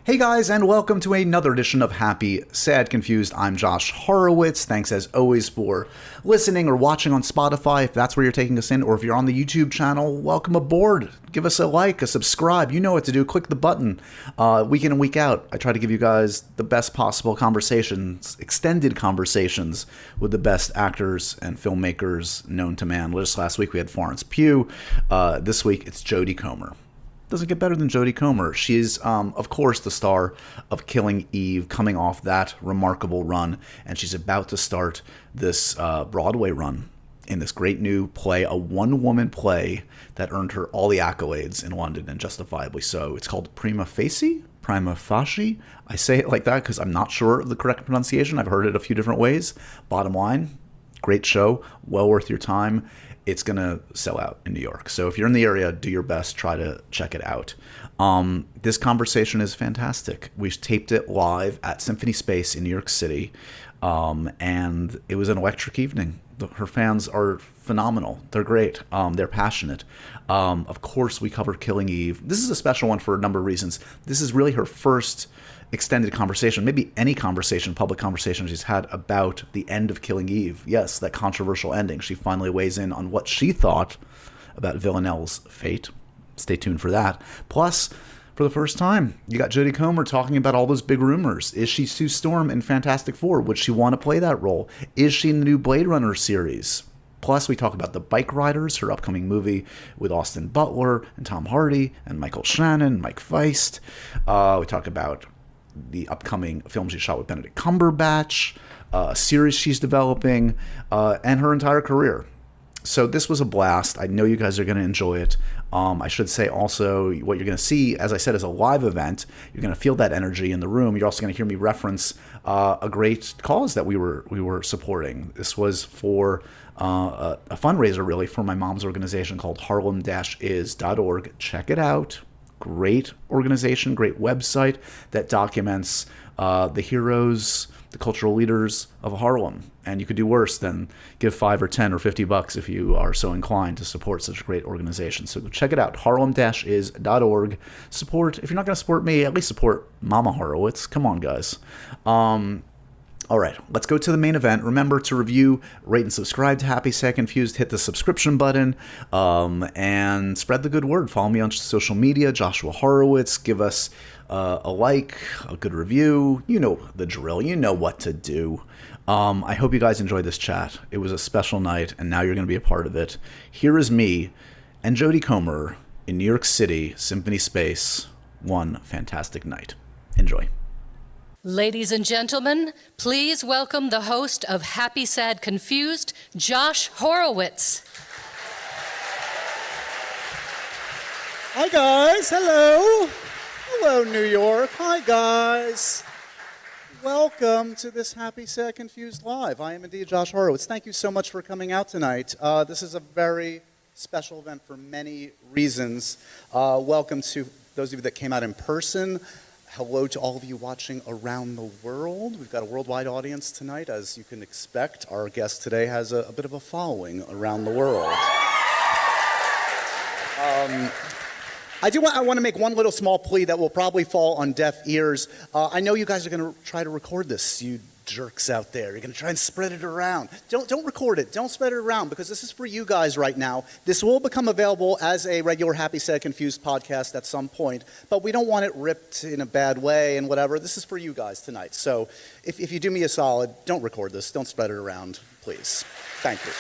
Hey guys, and welcome to another edition of Happy, Sad, Confused. I'm Josh Horowitz. Thanks as always for listening or watching on Spotify, if that's where you're taking us in, or if you're on the YouTube channel, welcome aboard. Give us a like, a subscribe. You know what to do. Click the button. Week in and week out, I try to give you guys the best possible conversations, extended conversations with the best actors and filmmakers known to man. Just last week we had Florence Pugh. This week it's Jodie Comer. Doesn't get better than Jodie Comer. She's, of course, the star of Killing Eve, coming off that remarkable run, and she's about to start this Broadway run in this great new play, a one-woman play that earned her all the accolades in London, and justifiably so. It's called Prima Facie? Prima Facie? I say it like that because I'm not sure of the correct pronunciation. I've heard it a few different ways. Bottom line, great show, well worth your time. It's going to sell out in New York. So if you're in the area, do your best, try to check it out. This conversation is fantastic. We taped it live at Symphony Space in New York City, and it was an electric evening. Her fans are phenomenal. They're great. They're passionate. Of course, we covered Killing Eve. This is a special one for a number of reasons. This is really her first extended conversation, maybe any conversation, public conversation she's had about the end of Killing Eve. Yes, that controversial ending. She finally weighs in on what she thought about Villanelle's fate. Stay tuned for that. Plus, for the first time, you got Jodie Comer talking about all those big rumors. Is she Sue Storm in Fantastic Four? Would she want to play that role? Is she in the new Blade Runner series? Plus, we talk about The Bike Riders, her upcoming movie with Austin Butler and Tom Hardy and Michael Shannon, Mike Feist. We talk about the upcoming film she shot with Benedict Cumberbatch, a series she's developing, and her entire career. So this was a blast. I know you guys are going to enjoy it. I should say also what you're going to see, as I said, is a live event. You're going to feel that energy in the room. You're also going to hear me reference a great cause that we were supporting. This was for a fundraiser, really, for my mom's organization called Harlem-is.org. Check it out. Great organization, great website that documents the heroes, the cultural leaders of Harlem. And you could do worse than give $5 or $10 or $50 if you are so inclined to support such a great organization. So check it out, Harlem-is.org. Support, if you're not going to support me, at least support Mama Horowitz. Come on, guys. All right, let's go to the main event. Remember to review, rate, and subscribe to Happy, Sad, Confused. Hit the subscription button and spread the good word. Follow me on social media, Joshua Horowitz. Give us a like, a good review. You know the drill. You know what to do. I hope you guys enjoyed this chat. It was a special night, and now you're going to be a part of it. Here is me and Jodie Comer in New York City, Symphony Space. One fantastic night. Enjoy. Ladies and gentlemen, please welcome the host of Happy, Sad, Confused, Josh Horowitz. Hi, guys. Hello. Hello, New York. Hi, guys. Welcome to this Happy, Sad, Confused Live. I am indeed Josh Horowitz. Thank you so much for coming out tonight. This is a very special event for many reasons. Welcome to those of you that came out in person. Hello to all of you watching around the world. We've got a worldwide audience tonight, as you can expect. Our guest today has a bit of a following around the world. I want to make one little small plea that will probably fall on deaf ears. I know you guys are going to try to record this, you jerks out there. You're going to try and spread it around. Don't record it. Don't spread it around, because this is for you guys right now. This will become available as a regular Happy, Sad, Confused podcast at some point, but we don't want it ripped in a bad way and whatever. This is for you guys tonight. So if you do me a solid, don't record this. Don't spread it around, please. Thank you.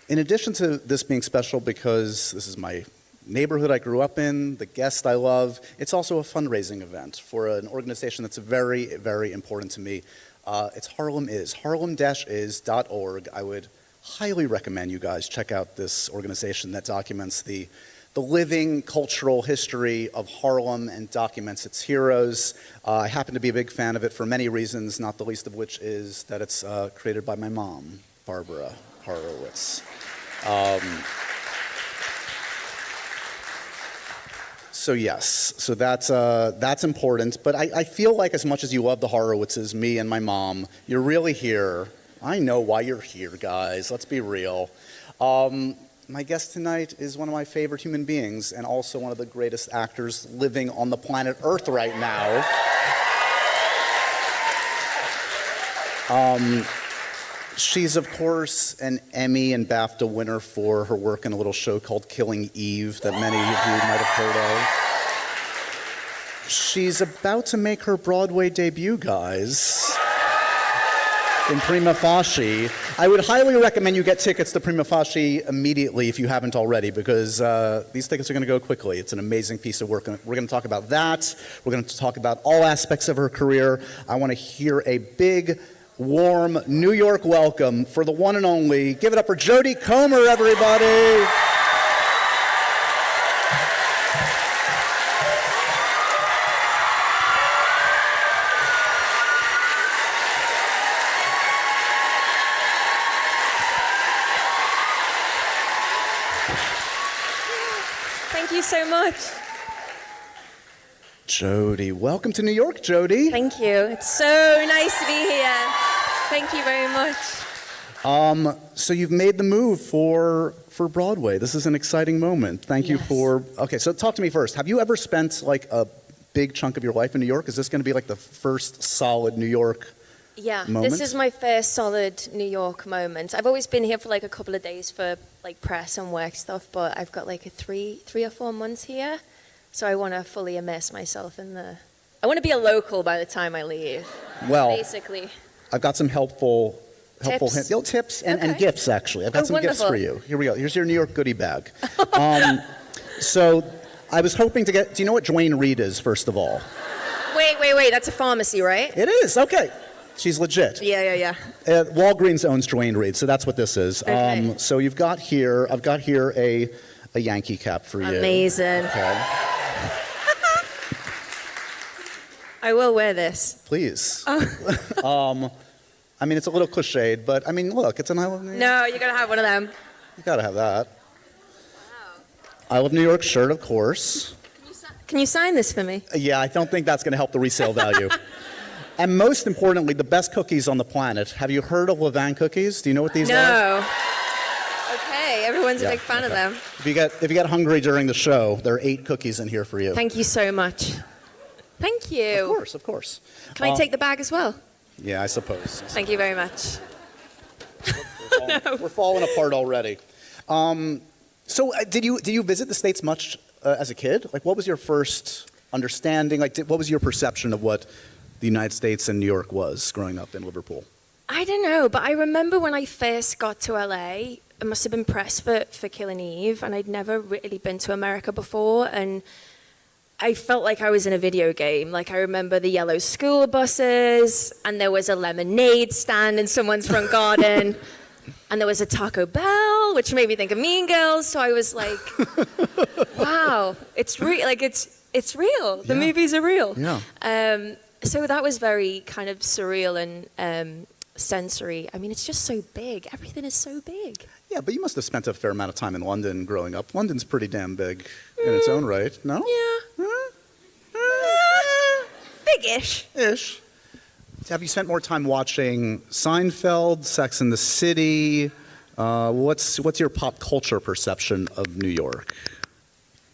In addition to this being special because this is my neighborhood I grew up in, the guest I love, it's also a fundraising event for an organization that's very, very important to me. It's Harlem-is, Harlem-is.org. I would highly recommend you guys check out this organization that documents the living cultural history of Harlem and documents its heroes. I happen to be a big fan of it for many reasons, not the least of which is that it's created by my mom, Barbara Horowitz. So yes, so that's important. But I feel like as much as you love the Horowitzes, me and my mom, you're really here. I know why you're here, guys. Let's be real. My guest tonight is one of my favorite human beings and also one of the greatest actors living on the planet Earth right now. She's, of course, an Emmy and BAFTA winner for her work in a little show called Killing Eve that many of you might have heard of. She's about to make her Broadway debut, guys, in Prima Facie. I would highly recommend you get tickets to Prima Facie immediately if you haven't already, because these tickets are going to go quickly. It's an amazing piece of work. We're going to talk about that. We're going to talk about all aspects of her career. I want to hear a big, warm New York welcome for the one and only. Give it up for Jodie Comer, everybody. Thank you so much. Jodie, welcome to New York, Jodie. Thank you. It's so nice to be here. Thank you very much. So you've made the move for Broadway. This is an exciting moment. Thank you for. Okay, so talk to me first. Have you ever spent like a big chunk of your life in New York? Is this going to be like the first solid New York moment? This is my first solid New York moment. I've always been here for like a couple of days for like press and work stuff, but I've got like a three or 4 months here. So I want to fully immerse myself in I want to be a local by the time I leave. Well, basically. I've got some helpful Tips? tips and gifts, actually. I've got some wonderful. gifts for you. Here we go. Here's your New York goodie bag. So I was hoping to get, do you know what Duane Reade is, first of all? Wait. That's a pharmacy, right? It is, okay. She's legit. Yeah. Walgreens owns Duane Reade, so that's what this is. Okay. So I've got here a Yankee cap for you. Amazing. Okay. I will wear this. Please. I mean, it's a little cliched, but I mean, look, it's an I Love New York. No, you're going to have one of them. You gotta have that. I Love New York shirt, of course. Can you sign this for me? Yeah, I don't think that's gonna help the resale value. And most importantly, the best cookies on the planet. Have you heard of Levain cookies? Do you know what these are? No. Okay, everyone's a big fan of them. If you get hungry during the show, there are 8 cookies in here for you. Thank you so much. Thank you. Of course. Can I take the bag as well? Yeah, I suppose. Thank you very much. We're falling apart already. So did you visit the States much as a kid? Like, what was your first understanding? Like, what was your perception of what the United States and New York was growing up in Liverpool? I don't know, but I remember when I first got to LA, I must have been pressed for Killing Eve, and I'd never really been to America before, and I felt like I was in a video game. Like, I remember the yellow school buses, and there was a lemonade stand in someone's front garden, and there was a Taco Bell, which made me think of Mean Girls. So I was like, wow, it's real. Like, it's real. The movies are real. Yeah. So that was very kind of surreal and sensory. I mean, it's just so big. Everything is so big. Yeah, but you must have spent a fair amount of time in London growing up. London's pretty damn big in its own right, no? Yeah. Big-ish. Ish. Have you spent more time watching Seinfeld, Sex and the City? What's your pop culture perception of New York?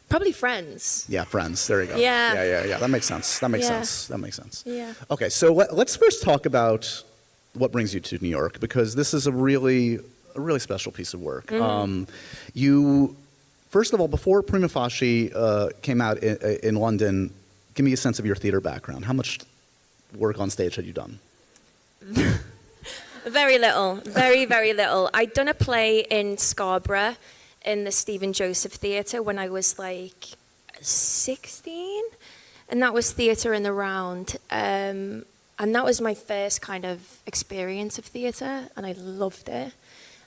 Probably Friends. Yeah, Friends. There you go. Yeah. That makes sense. That makes Yeah. sense. That makes sense. Yeah. Okay, so let's first talk about what brings you to New York, because this is a really special piece of work. You, first of all, before Prima Facie came out in London, give me a sense of your theater background. How much work on stage had you done? Very little. Very, very little. I'd done a play in Scarborough in the Stephen Joseph Theatre when I was like 16, and that was theatre in the round. And that was my first kind of experience of theatre, and I loved it.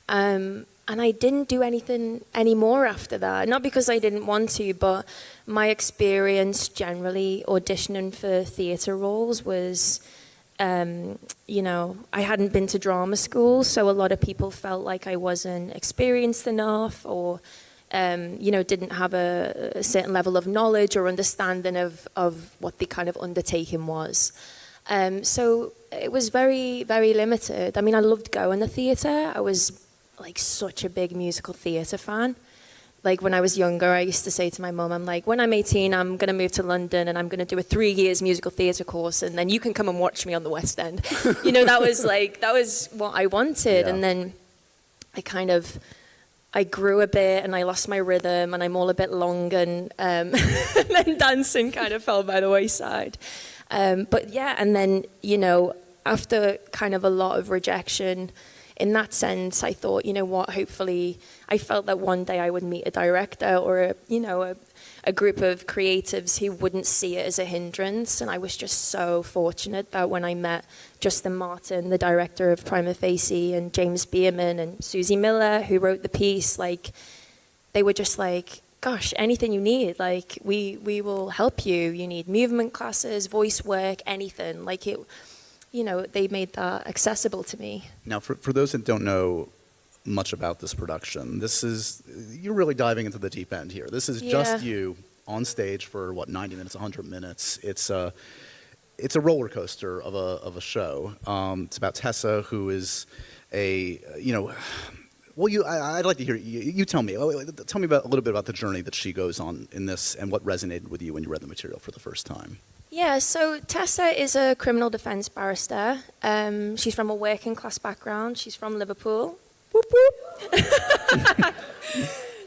And I didn't do anything anymore after that. Not because I didn't want to, but my experience generally auditioning for theatre roles was, I hadn't been to drama school, so a lot of people felt like I wasn't experienced enough, or, didn't have a certain level of knowledge or understanding of what the kind of undertaking was. So it was very, very limited. I mean, I loved going to theatre. I was like such a big musical theatre fan. Like when I was younger, I used to say to my mum, I'm like, when I'm 18, I'm going to move to London and I'm going to do a 3 years musical theatre course, and then you can come and watch me on the West End. You know, that was what I wanted. Yeah. And then I grew a bit and I lost my rhythm and I'm all a bit long, and then dancing kind of fell by the wayside. But yeah, and then, you know, after kind of a lot of rejection, in that sense, I thought, you know what, hopefully, I felt that one day I would meet a director or a group of creatives who wouldn't see it as a hindrance. And I was just so fortunate that when I met Justin Martin, the director of Prima Facie, and James Bierman and Susie Miller, who wrote the piece, like, they were just like, gosh, anything you need, like, we will help you. You need movement classes, voice work, anything. Like, it, you know, they made that accessible to me. Now, for those that don't know much about this production, you're really diving into the deep end here. This is just you on stage for, 90 minutes, 100 minutes. It's a roller coaster of a show. It's about Tessa, who is I'd like to hear you tell me. Tell me a little bit about the journey that she goes on in this, and what resonated with you when you read the material for the first time. Yeah, so Tessa is a criminal defence barrister. She's from a working class background. She's from Liverpool. Whoop, whoop.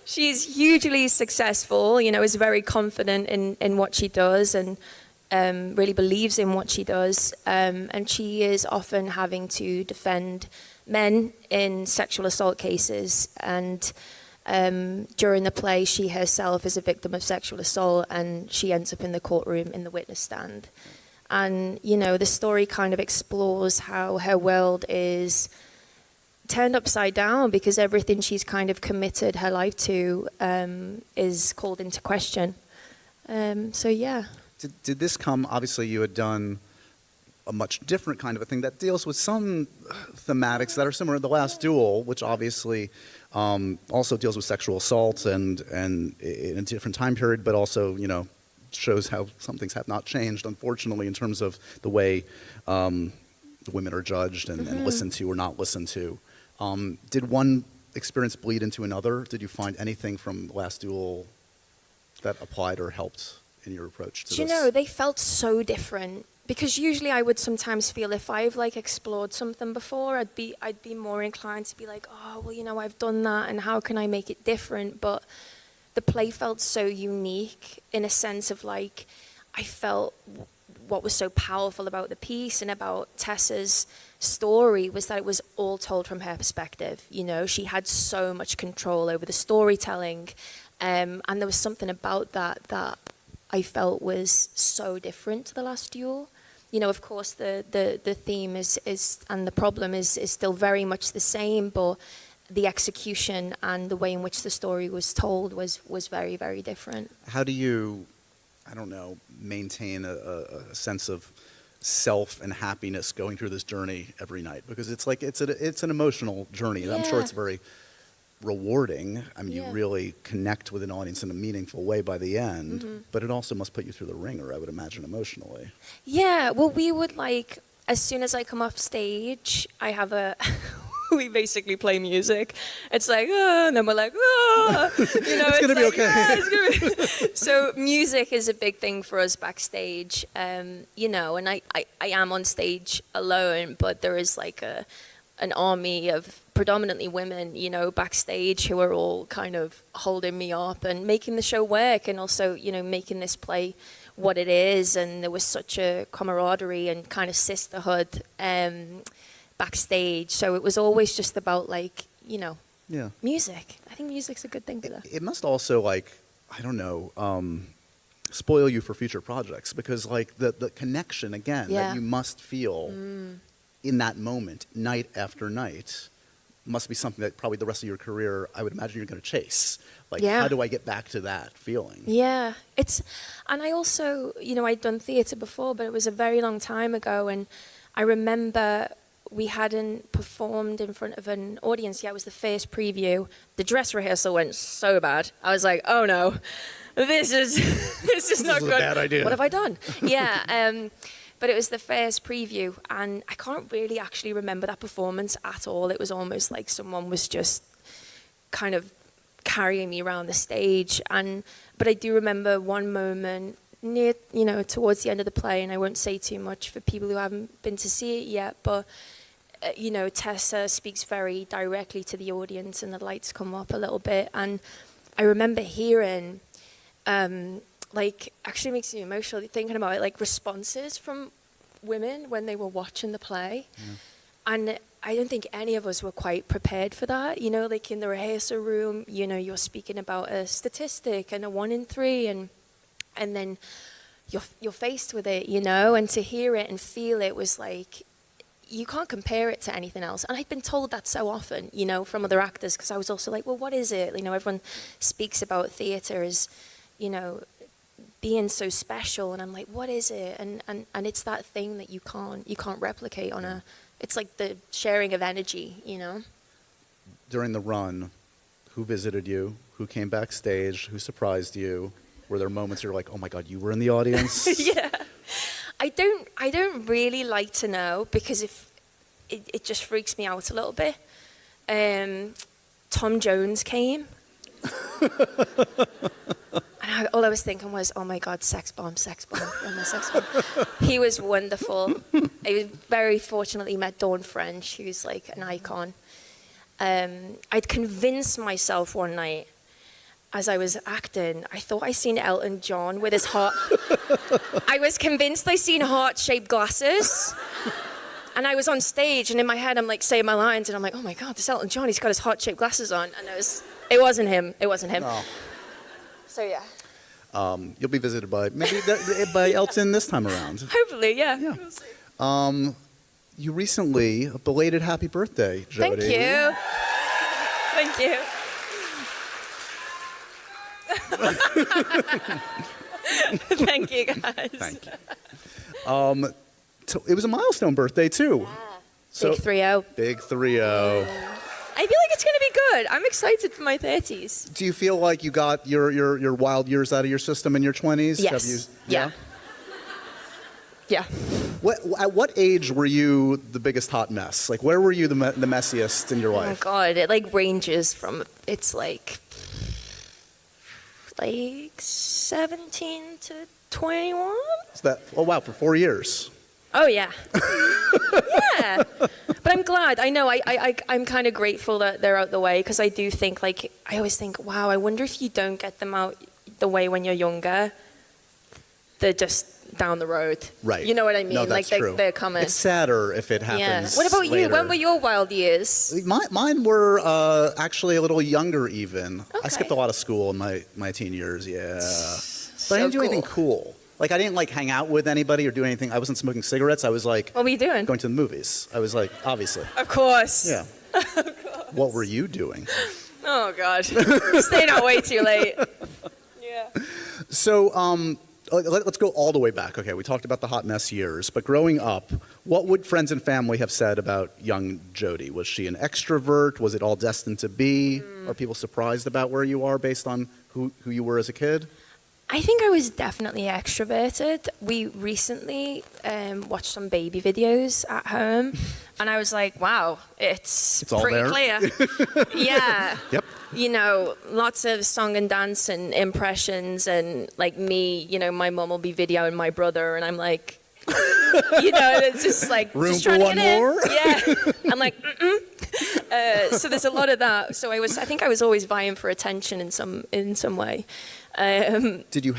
She's hugely successful, you know, is very confident in what she does, and really believes in what she does. And she is often having to defend men in sexual assault cases. And during the play, she herself is a victim of sexual assault, and she ends up in the courtroom in the witness stand. And, you know, the story kind of explores how her world is turned upside down because everything she's kind of committed her life to is called into question. So, yeah. Did this come, obviously you had done a much different kind of a thing that deals with some thematics that are similar to The Last Duel, which obviously also deals with sexual assault and in a different time period, but also, you know, shows how some things have not changed, unfortunately, in terms of the way the women are judged and listened to or not listened to. Did one experience bleed into another? Did you find anything from The Last Duel that applied or helped in your approach to this? Do you know, they felt so different. Because usually I would sometimes feel if I've like explored something before, I'd be more inclined to be like, oh, well, you know, I've done that and how can I make it different? But the play felt so unique in a sense of like, I felt what was so powerful about the piece and about Tessa's story was that it was all told from her perspective. You know, she had so much control over the storytelling, and there was something about that I felt was so different to The Last Duel. You know, of course, the theme is and the problem is still very much the same, but the execution and the way in which the story was told was very, very different. How do you, I don't know, maintain a sense of self and happiness going through this journey every night? Because it's like it's an emotional journey, and I'm sure it's very rewarding. I mean, you really connect with an audience in a meaningful way by the end, but it also must put you through the ringer, I would imagine, emotionally. Yeah, well, we would like, as soon as I come off stage, I have we basically play music. It's like, oh, and then we're like, oh, you know, it's gonna be okay. Yeah, it's gonna be. So music is a big thing for us backstage, you know, and I am on stage alone, but there is like an army of predominantly women, you know, backstage who are all kind of holding me up and making the show work, and also, you know, making this play what it is. And there was such a camaraderie and kind of sisterhood backstage. So it was always just about, like, you know, music. I think music's a good thing for that. It must also, like, I don't know, spoil you for future projects, because, like, the connection, again, that you must feel in that moment, night after night, must be something that probably the rest of your career, I would imagine you're going to chase. Like, how do I get back to that feeling? Yeah, and I also, you know, I'd done theatre before, but it was a very long time ago, and I remember we hadn't performed in front of an audience yet. It was the first preview. The dress rehearsal went so bad. I was like, oh no, this is not good. This is a bad idea. What have I done? Yeah. But it was the first preview, and I can't really actually remember that performance at all. It was almost like someone was just kind of carrying me around the stage. But I do remember one moment near, towards the end of the play, and I won't say too much for people who haven't been to see it yet, but Tessa speaks very directly to the audience, and the lights come up a little bit, and I remember hearing, actually makes me emotional thinking about it, like responses from women when they were watching the play. Yeah. And I don't think any of us were quite prepared for that. Like in the rehearsal room, you're speaking about a statistic and a 1 in 3, and then you're faced with it, and to hear it and feel it was like, you can't compare it to anything else. And I'd been told that so often, from other actors, because I was also like, well, what is it? Everyone speaks about theatre as, being so special, and I'm like, what is it? And it's that thing that you can't replicate it's like the sharing of energy, During the run, who visited you? Who came backstage? Who surprised you? Were there moments you're like, oh my God, you were in the audience? Yeah. I don't really like to know, because if it just freaks me out a little bit. Tom Jones came. And all I was thinking was, oh my God, sex bomb, I'm a sex bomb. He was wonderful. I very fortunately met Dawn French, who's like an icon. I'd convinced myself one night, as I was acting, I thought I seen Elton John with his heart. I was convinced I seen heart-shaped glasses. And I was on stage, and in my head, I'm like saying my lines, and I'm like, oh my God, this Elton John, he's got his heart-shaped glasses on. And it wasn't him. No. So yeah. You'll be visited by Elton this time around. Hopefully, yeah. We'll see. You recently, a belated happy birthday, Jodie. Thank you. Thank you. Thank you, guys. Thank you. So it was a milestone birthday too. Yeah. So, Big 3-0. Big 3-0. I feel like it's going to be good. I'm excited for my 30s. Do you feel like you got your wild years out of your system in your 20s? Yes. Yeah. At what age were you the biggest hot mess? Like, where were you the messiest in your life? Oh God, it ranges from, it's like 17 to 21. Oh wow, for 4 years. Oh yeah. Yeah. But I'm glad. I know. I'm kind of grateful that they're out the way, because I do think, I always think, wow, I wonder if you don't get them out the way when you're younger, they're just down the road. Right. You know what I mean? No, that's true. They're coming. It's sadder if it happens. Yeah. What about later. you? When were your wild years? Mine were actually a little younger even. Okay. I skipped a lot of school in my teen years, yeah. But I didn't do anything cool. I didn't hang out with anybody or do anything. I wasn't smoking cigarettes. I was what were you doing? Going to the movies. I was obviously. Of course. Yeah. Of course. What were you doing? Oh God. Staying out way too late. Yeah. So let's go all the way back. Okay, we talked about the hot mess years, but growing up, what would friends and family have said about young Jodie? Was she an extrovert? Was it all destined to be? Are people surprised about where you are based on who you were as a kid? I think I was definitely extroverted. We recently watched some baby videos at home, and I was like, wow, it's pretty all there. Clear. Yeah. Yep. Lots of song and dance and impressions, and me, my mom will be videoing my brother, and I'm like, it's just room just for trying to one get more? in. Yeah. I'm like, so there's a lot of that. So I think I was always vying for attention in some way. Did you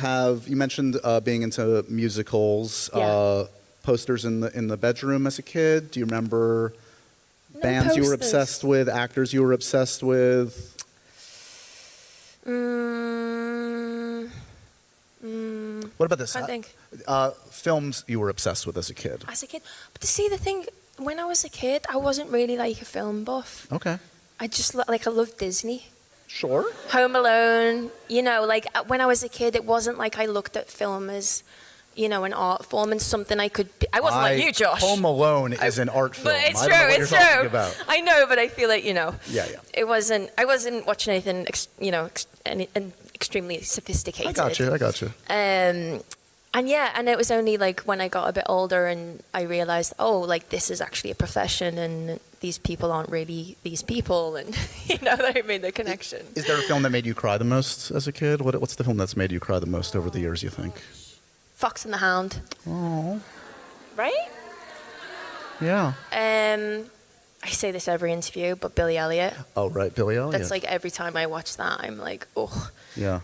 mentioned being into musicals, posters in the bedroom as a kid? Do you remember bands posters. You were obsessed with, actors you were obsessed with? What about this? I think. Films you were obsessed with as a kid? As a kid. But to see the thing, when I was a kid, I wasn't really a film buff. Okay. I just, I loved Disney. Sure. Home Alone, when I was a kid, it wasn't like I looked at film as, an art form and something I could be. I wasn't like you, Josh. Home Alone is an art film. But it's I true, don't know what it's you're true. talking about. I know, but I feel like, Yeah. I wasn't watching anything, extremely sophisticated. I got you. And and it was only like when I got a bit older and I realized, oh, like this is actually a profession and these people aren't really these people, and that I made the connection. Is there a film that made you cry the most as a kid? What's the film that's made you cry the most over the years, you think? Fox and the Hound. Oh. Right? Yeah. I say this every interview, but Billy Elliot. Oh, right, Billy Elliot. That's like every time I watch that, I'm like, oh. Yeah.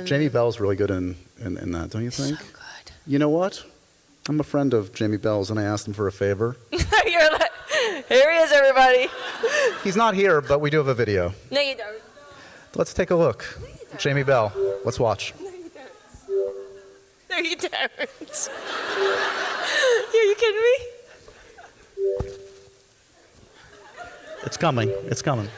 Jamie Bell's really good in that, don't you think? So good. You know what? I'm a friend of Jamie Bell's, and I asked him for a favor. You're like, here he is, everybody. He's not here, but we do have a video. No, you don't. Let's take a look. Jamie Bell, let's watch. No, you don't. No, you don't. Are you kidding me? It's coming. It's coming.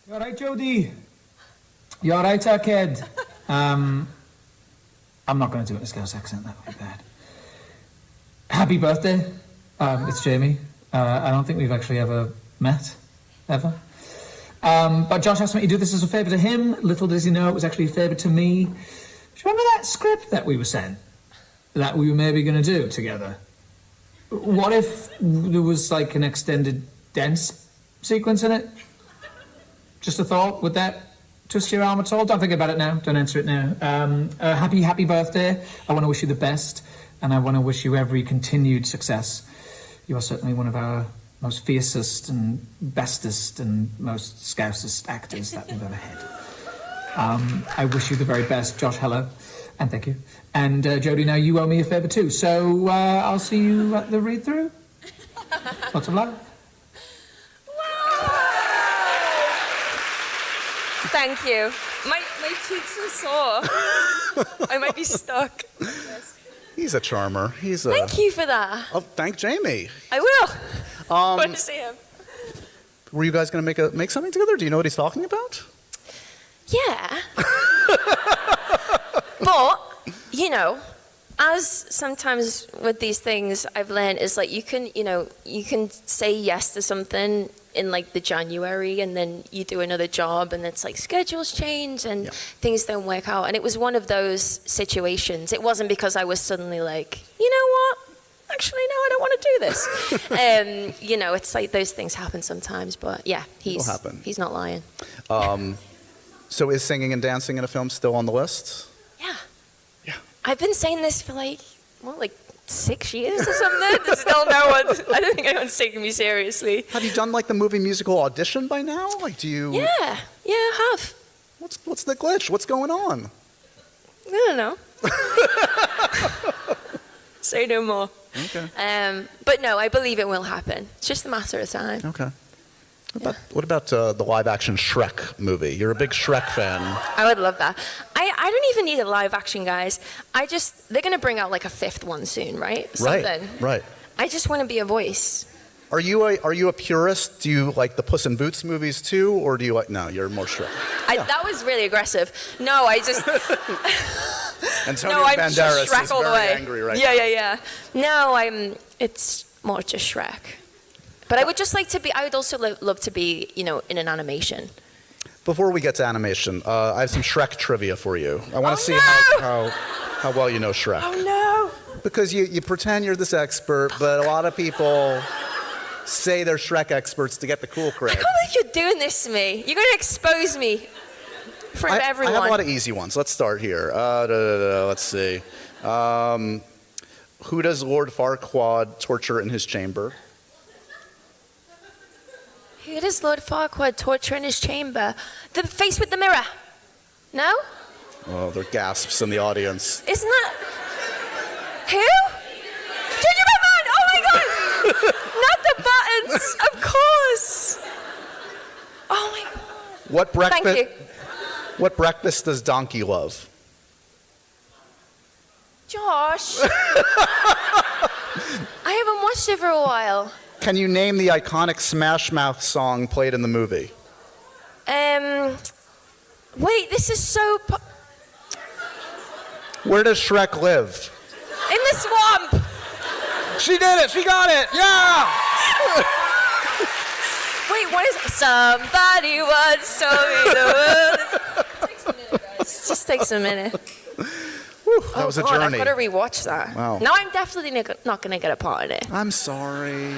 You all right, Jodie? You all right, our kid? I'm not going to do it in a Scouse accent. That would be bad. Happy birthday. It's Jamie. I don't think we've actually ever met, ever. But Josh asked me to do this as a favour to him. Little does he know it was actually a favour to me. Do you remember that script that we were sent? That we were maybe going to do together? What if there was like an extended dance sequence in it? Just a thought. Would that twist your arm at all? Don't think about it now. Don't answer it now. Happy birthday. I want to wish you the best, and I want to wish you every continued success. You are certainly one of our most fiercest and bestest and most scousest actors that we've ever had. I wish you the very best. Josh, hello. And thank you. And Jodie, now you owe me a favour too. So I'll see you at the read-through. Lots of love. Thank you. My cheeks are sore. I might be stuck. He's a charmer. Thank you for that. Oh, thank Jamie. I will. I want to see him. Were you guys going to make something together? Do you know what he's talking about? Yeah. But, as sometimes with these things I've learned is like you can say yes to something in like the January and then you do another job and it's like schedules change and things don't work out. And it was one of those situations. It wasn't because I was suddenly like, you know what? Actually, no, I don't want to do this. It's like those things happen sometimes. But yeah, he's not lying. So is singing and dancing in a film still on the list? Yeah. Yeah. I've been saying this for like 6 years or something. Still no one. I don't think anyone's taking me seriously. Have you done like the movie musical audition by now? Like, do you? Yeah, I have. What's the glitch? What's going on? I don't know. Say no more. Okay. But no, I believe it will happen. It's just a matter of time. Okay. What about the live-action Shrek movie? You're a big Shrek fan. I would love that. I don't even need a live action, guys. They're going to bring out like a 5th one soon, right? Something. Right. I just want to be a voice. Are you a purist? Do you like the Puss in Boots movies too, or do you like? No, you're more Shrek. That was really aggressive. No, I just. Antonio I'm Banderas Shrek is all the very way. angry right now. Yeah. No, it's more just Shrek. But I would just like to be. I would also love to be, in an animation. Before we get to animation, I have some Shrek trivia for you. I want to see how well you know Shrek. Oh no! Because you pretend you're this expert, but a lot of people say they're Shrek experts to get the cool cred. I can't believe you're doing this to me. You're going to expose me in front of everyone. I have a lot of easy ones. Let's start here. Let's see. Who does Lord Farquaad torture in his chamber? Who does Lord Farquaad torture in his chamber? The face with the mirror. No? Oh, there are gasps in the audience. Isn't that... Who? Gingerbread Man! Oh my god! Not the buttons! Of course! Oh my god. Thank you. What breakfast does Donkey love? Josh. I haven't watched it for a while. Can you name the iconic Smash Mouth song played in the movie? Wait, this is so... Where does Shrek live? In the swamp! She did it! She got it! Yeah! Wait, what is it? Somebody once told me the world. It takes a minute, guys. It just takes a minute. Whew, that was a God, journey. I've got to rewatch that. Wow. Now I'm definitely not going to get a part in it. I'm sorry.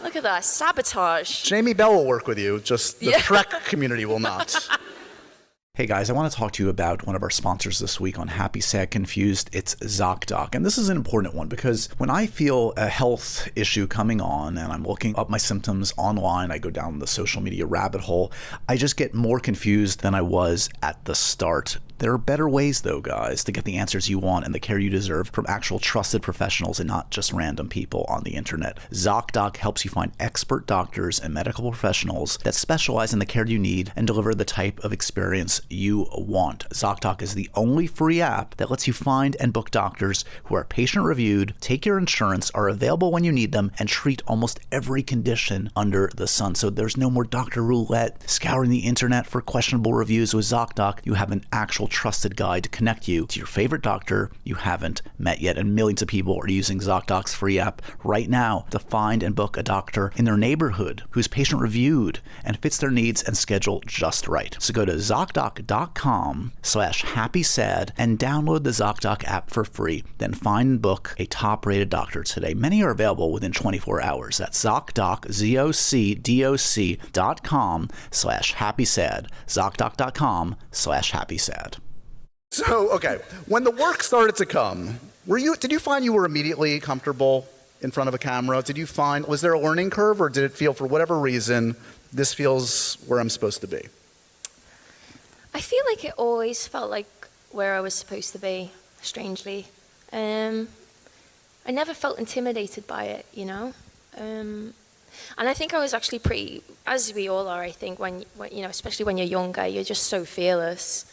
Look at that. Sabotage. Jamie Bell will work with you, just the Yeah. Trek community will not. Hey guys, I want to talk to you about one of our sponsors this week on Happy, Sad, Confused. It's ZocDoc. And this is an important one because when I feel a health issue coming on and I'm looking up my symptoms online, I go down the social media rabbit hole, I just get more confused than I was at the start. There are better ways, though, guys, to get the answers you want and the care you deserve from actual trusted professionals and not just random people on the internet. ZocDoc helps you find expert doctors and medical professionals that specialize in the care you need and deliver the type of experience you want. ZocDoc is the only free app that lets you find and book doctors who are patient-reviewed, take your insurance, are available when you need them, and treat almost every condition under the sun. So there's no more doctor roulette, scouring the internet for questionable reviews. With ZocDoc, you have an actual trusted guide to connect you to your favorite doctor you haven't met yet. And millions of people are using ZocDoc's free app right now to find and book a doctor in their neighborhood who's patient reviewed and fits their needs and schedule just right. So go to ZocDoc.com/happysad and download the ZocDoc app for free. Then find and book a top-rated doctor today. Many are available within 24 hours. That's ZocDoc, ZocDoc.com/happysad, ZocDoc.com/happysad. So, okay, when the work started to come, did you find you were immediately comfortable in front of a camera? Was there a learning curve, or did it feel, for whatever reason, this feels where I'm supposed to be? I feel like it always felt like where I was supposed to be, strangely. I never felt intimidated by it, you know? And I think I was actually pretty, as we all are, I think, when you know, especially when you're younger, you're just so fearless.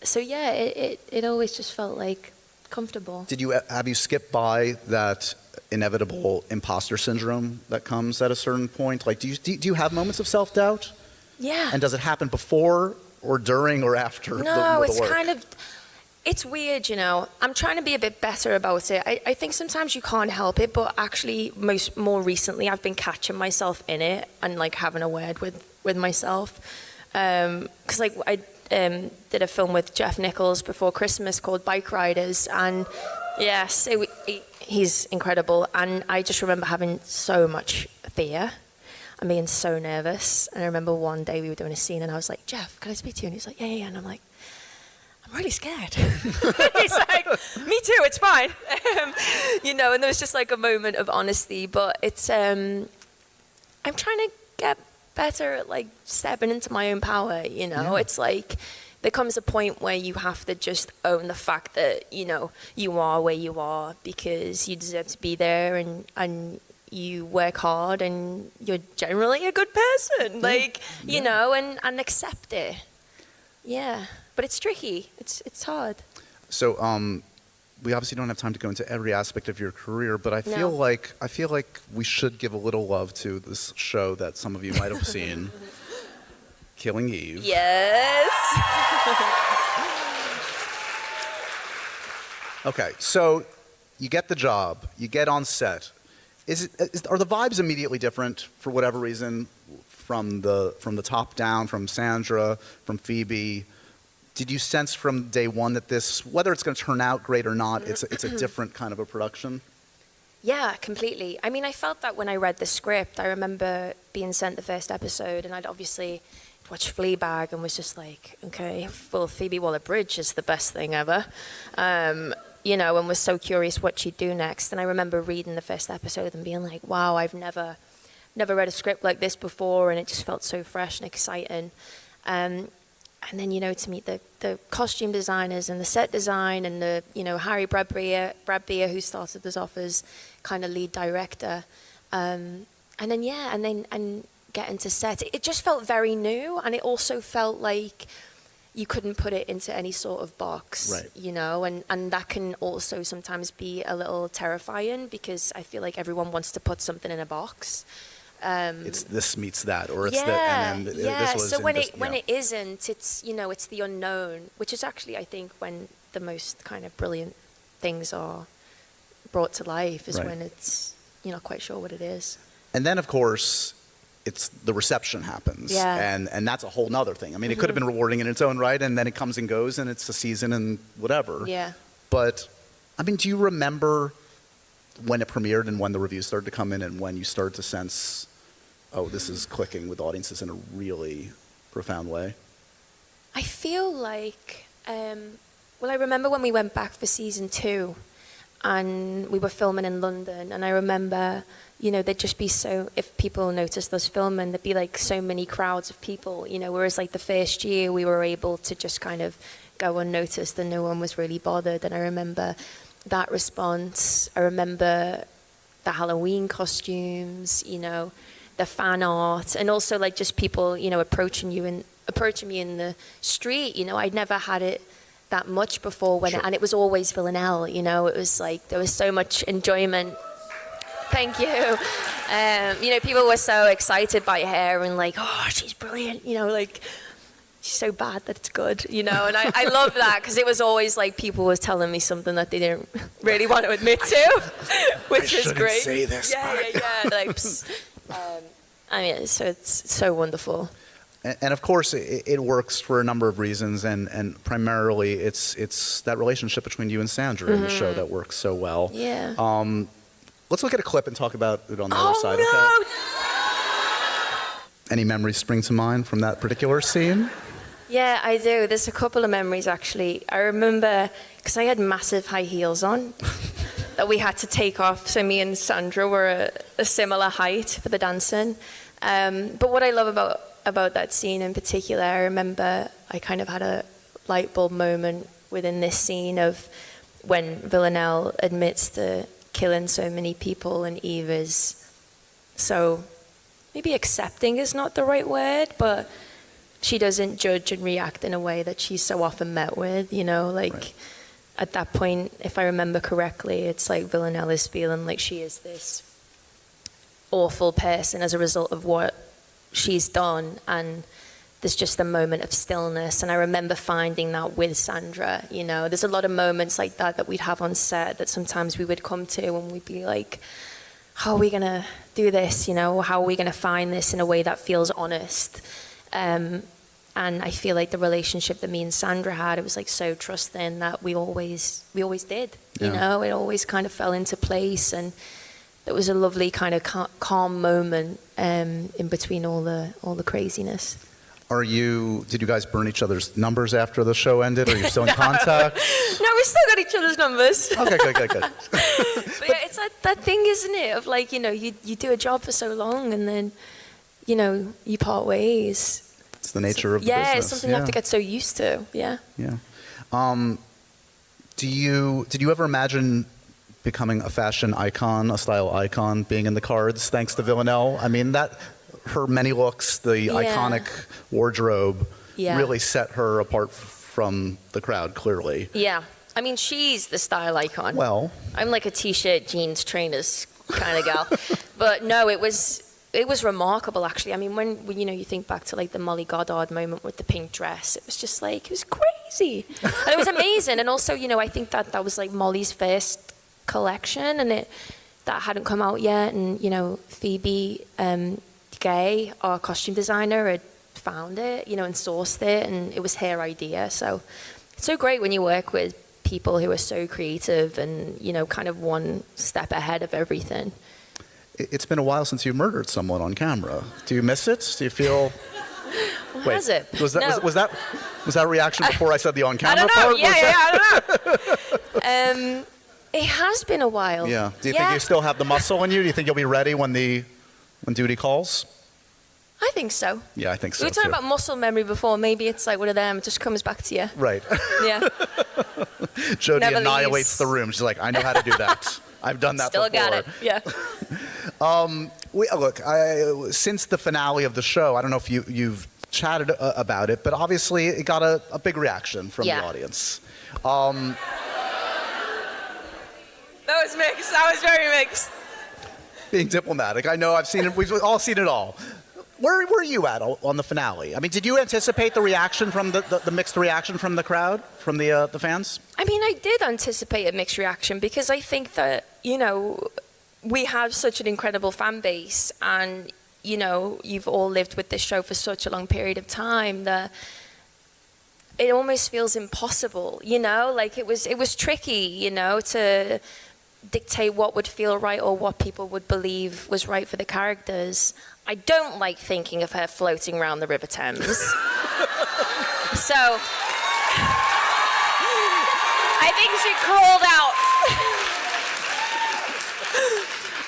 So yeah, it always just felt like comfortable. Have you skipped by that inevitable imposter syndrome that comes at a certain point? Like, do you have moments of self-doubt? Yeah. And does it happen before or during or after the work? It's kind of, it's weird, you know. I'm trying to be a bit better about it. I think sometimes you can't help it, but actually more recently I've been catching myself in it and like having a word with myself. Because like I did a film with Jeff Nichols before Christmas called Bike Riders, and yes, he's incredible. And I just remember having so much fear and being so nervous. And I remember one day we were doing a scene and I was like, Jeff, can I speak to you? And he's like, yeah. And I'm like, I'm really scared. He's like, me too, it's fine. You know, and there was just like a moment of honesty, but it's, I'm trying to get better at like stepping into my own power, you know? Yeah. It's like, there comes a point where you have to just own the fact that, you know, you are where you are because you deserve to be there, and you work hard and you're generally a good person, like, you know, and accept it. Yeah, but it's tricky. It's hard. So, we obviously don't have time to go into every aspect of your career, but I feel like we should give a little love to this show that some of you might have seen, Killing Eve. Yes. Okay, so you get the job, you get on set. Are the vibes immediately different for whatever reason from the top down, from Sandra, from Phoebe? Did you sense from day one that this, whether it's going to turn out great or not, it's a different kind of a production? Yeah, completely. I mean, I felt that when I read the script. I remember being sent the first episode, and I'd obviously watched Fleabag and was just like, okay, well, Phoebe Waller-Bridge is the best thing ever. You know, and was so curious what she'd do next. And I remember reading the first episode and being like, wow, I've never read a script like this before, and it just felt so fresh and exciting. And then, you know, to meet the costume designers and the set design and the, you know, Harry Bradbeer, who started us off as kind of lead director. And then getting to set, it just felt very new, and it also felt like you couldn't put it into any sort of box, right. You know, and that can also sometimes be a little terrifying because I feel like everyone wants to put something in a box. It's this meets that, or it's this was. So when it isn't, it's, you know, it's the unknown, which is actually, I think, when the most kind of brilliant things are brought to life is when it's, you're not quite sure what it is. And then, of course, it's the reception happens. Yeah. And that's a whole nother thing. I mean, it could have been rewarding in its own right, and then it comes and goes, and it's a season and whatever. Yeah. But, I mean, do you remember when it premiered and when the reviews started to come in and when you started to sense, oh, this is clicking with audiences in a really profound way? I feel like, well, I remember when we went back for season 2 and we were filming in London, and I remember, you know, there'd just be if people noticed us filming, there'd be like so many crowds of people, you know, whereas like the first year we were able to just kind of go unnoticed and no one was really bothered. And I remember that response. I remember the Halloween costumes, you know, the fan art, and also like just people, you know, approaching me in the street. You know, I'd never had it that much before and it was always Villanelle, you know. It was like there was so much enjoyment. Thank you. You know, people were so excited by her and like, oh, she's brilliant, you know, like she's so bad that it's good, you know. And I love that because it was always like people was telling me something that they didn't really want to admit to, which is great. Say this. Yeah. Like, I mean, so it's so wonderful. And of course, it works for a number of reasons, and primarily it's that relationship between you and Sandra in the show that works so well. Yeah. Let's look at a clip and talk about it on the other side. No! Okay? Any memories spring to mind from that particular scene? Yeah, I do. There's a couple of memories, actually. I remember, because I had massive high heels on that we had to take off. So me and Sandra were a similar height for the dancing. But what I love about that scene in particular, I remember I kind of had a light bulb moment within this scene of when Villanelle admits to killing so many people, and Eve is so, maybe accepting is not the right word, but she doesn't judge and react in a way that she's so often met with, you know, like right. At that point, if I remember correctly, it's like Villanelle is feeling like she is this awful person as a result of what she's done, and there's just a moment of stillness. And I remember finding that with Sandra, you know, there's a lot of moments like that we'd have on set that sometimes we would come to and we'd be like, how are we gonna do this, you know, how are we gonna find this in a way that feels honest? And I feel like the relationship that me and Sandra had, it was like so trusting that we always did, you know, it always kind of fell into place, and it was a lovely kind of calm moment in between all the craziness. Did you guys burn each other's numbers after the show ended? Are you still in contact? No, we still got each other's numbers. Okay, good. But yeah, it's that thing, isn't it? Of like, you know, you do a job for so long and then, you know, you part ways. It's the nature of the business. Yeah, it's something you have to get so used to. Yeah. Yeah. Did you ever imagine becoming a fashion icon, a style icon, being in the cards thanks to Villanelle? I mean, her many looks, the iconic wardrobe, really set her apart from the crowd, clearly. Yeah. I mean, she's the style icon. Well, I'm like a t-shirt, jeans, trainers kind of gal. But no, it was remarkable, actually. I mean, when you know, you think back to like the Molly Goddard moment with the pink dress, it was just like, it was crazy. And it was amazing. And also, you know, I think that was like Molly's first collection, and that hadn't come out yet. And, you know, Phoebe Gay, our costume designer, had found it, you know, and sourced it, and it was her idea. So it's so great when you work with people who are so creative and, you know, kind of one step ahead of everything. It's been a while since you murdered someone on camera. Do you miss it? Do you feel... Wait, has it? Was that a reaction before I said the on-camera part? I don't know. I don't know. It has been a while. Yeah. Do you think you still have the muscle in you? Do you think you'll be ready when duty calls? I think so. Yeah, I think so. We were talking too. about muscle memory before. Maybe it's like one of them. It just comes back to you. Right. Yeah. Jodie Never annihilates leaves. the room. She's like, I know how to do that. I've done that Still before. got it. Yeah. Look, since the finale of the show, I don't know if you've chatted about it, but obviously it got a big reaction from the audience. That was mixed. That was very mixed. Being diplomatic, I know I've seen it. We've all seen it all. Where were you at on the finale? I mean, did you anticipate the reaction from the mixed reaction from the crowd, from the fans? I mean, I did anticipate a mixed reaction because I think that, you know, we have such an incredible fan base, and you know, you've all lived with this show for such a long period of time that it almost feels impossible, you know? Like, it was tricky, you know, to dictate what would feel right or what people would believe was right for the characters. I don't like thinking of her floating around the River Thames. So I think she crawled out.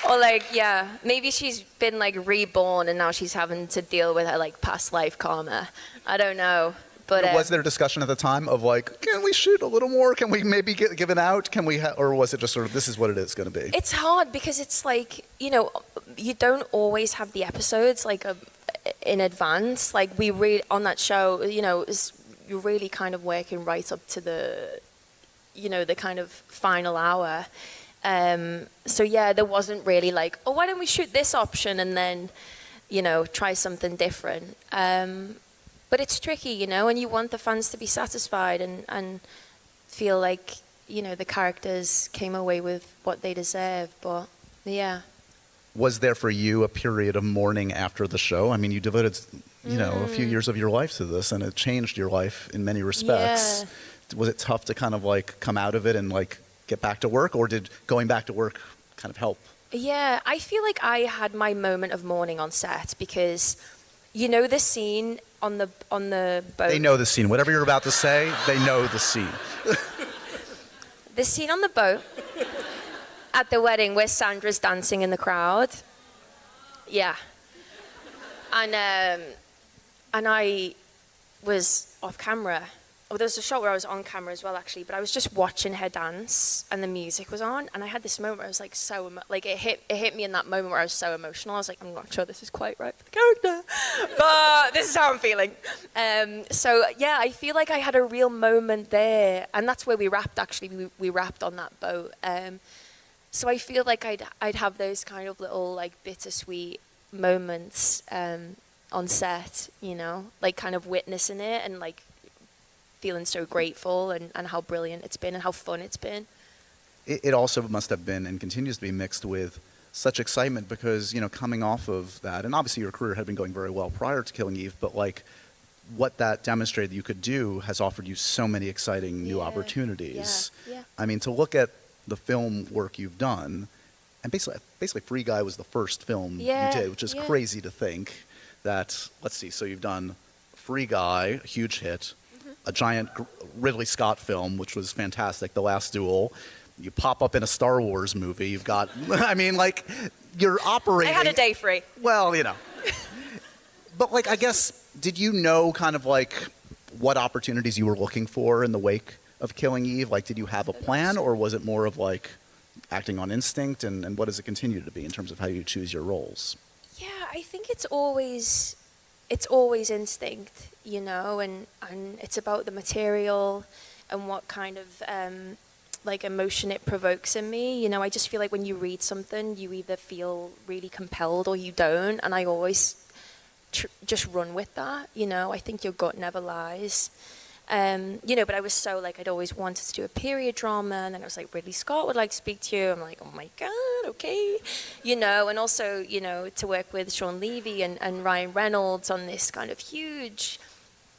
Or like, yeah, maybe she's been like reborn and now she's having to deal with her like past life karma. I don't know. But was there a discussion at the time of like, can we shoot a little more? Can we maybe give it out? Can we, or was it just sort of, this is what it is going to be? It's hard because it's like, you know, you don't always have the episodes like in advance. Like we read on that show, you know, you're really kind of working right up to the, you know, the kind of final hour. So yeah, there wasn't really like, oh, why don't we shoot this option and then, you know, try something different. But it's tricky, you know, and you want the fans to be satisfied and feel like, you know, the characters came away with what they deserve. But yeah. Was there for you a period of mourning after the show? I mean, you devoted, you know, a few years of your life to this, and it changed your life in many respects. Yeah. Was it tough to kind of like come out of it and like get back to work, or did going back to work kind of help? Yeah, I feel like I had my moment of mourning on set because, you know, the scene on the boat. They know the scene. Whatever you're about to say, they know the scene. The scene on the boat at the wedding where Sandra's dancing in the crowd. Yeah. And I was off camera. Oh, there was a shot where I was on camera as well, actually, but I was just watching her dance and the music was on, and I had this moment where I was like it hit me in that moment where I was so emotional. I was like, I'm not sure this is quite right for the character, but this is how I'm feeling. So yeah, I feel like I had a real moment there, and that's where we wrapped. Actually, we wrapped on that boat. So I feel like I'd have those kind of little like bittersweet moments on set, you know, like kind of witnessing it and like feeling so grateful and how brilliant it's been and how fun it's been. It also must have been and continues to be mixed with such excitement because, you know, coming off of that, and obviously your career had been going very well prior to Killing Eve, but like what that demonstrated that you could do has offered you so many exciting new opportunities. Yeah. I mean, to look at the film work you've done, and basically Free Guy was the first film you did, which is crazy to think that, let's see, so you've done Free Guy, a huge hit, a giant Ridley Scott film, which was fantastic, The Last Duel. You pop up in a Star Wars movie. You've got, I mean, like, you're operating. I had a day free. Well, you know. But, like, I guess, did you know kind of, like, what opportunities you were looking for in the wake of Killing Eve? Like, did you have a plan, or was it more of, like, acting on instinct? And what does it continue to be in terms of how you choose your roles? Yeah, I think it's always instinct, you know, and it's about the material and what kind of like emotion it provokes in me. You know, I just feel like when you read something, you either feel really compelled or you don't, and I always just run with that, you know. I think your gut never lies. You know, but I was so like, I'd always wanted to do a period drama, and then I was like, Ridley Scott would like to speak to you. I'm like, oh my God, okay. You know, and also, you know, to work with Sean Levy and Ryan Reynolds on this kind of huge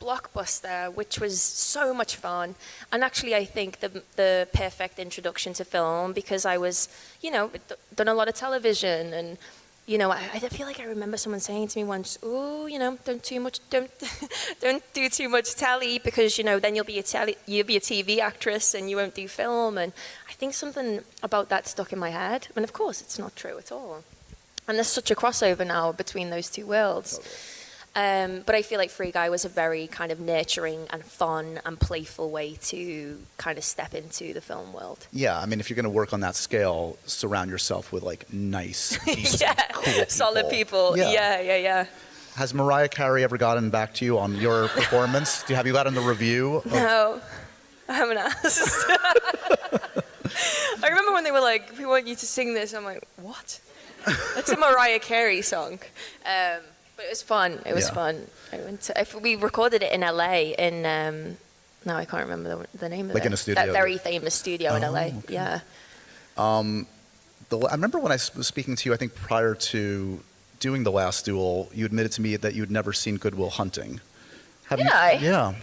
blockbuster, which was so much fun. And actually, I think the perfect introduction to film, because I was, you know, done a lot of television, and you know, I feel like I remember someone saying to me once, "Oh, you know, don't do too much telly, because you know then you'll be a TV actress and you won't do film." And I think something about that stuck in my head. And of course, it's not true at all. And there's such a crossover now between those two worlds. But I feel like Free Guy was a very kind of nurturing and fun and playful way to kind of step into the film world. Yeah, I mean, if you're going to work on that scale, surround yourself with like nice, decent, cool people. Solid people. Yeah. Has Mariah Carey ever gotten back to you on your performance? Have you gotten the review? No, I haven't asked. I remember when they were like, "We want you to sing this." I'm like, "What?" It's a Mariah Carey song. But it was fun. It was fun. We recorded it in LA in, no, I can't remember the name of it. Like in a studio? That very famous studio in LA, okay. Yeah. I remember when I was speaking to you, I think prior to doing The Last Duel, you admitted to me that you'd never seen Good Will Hunting. Did I? Yeah.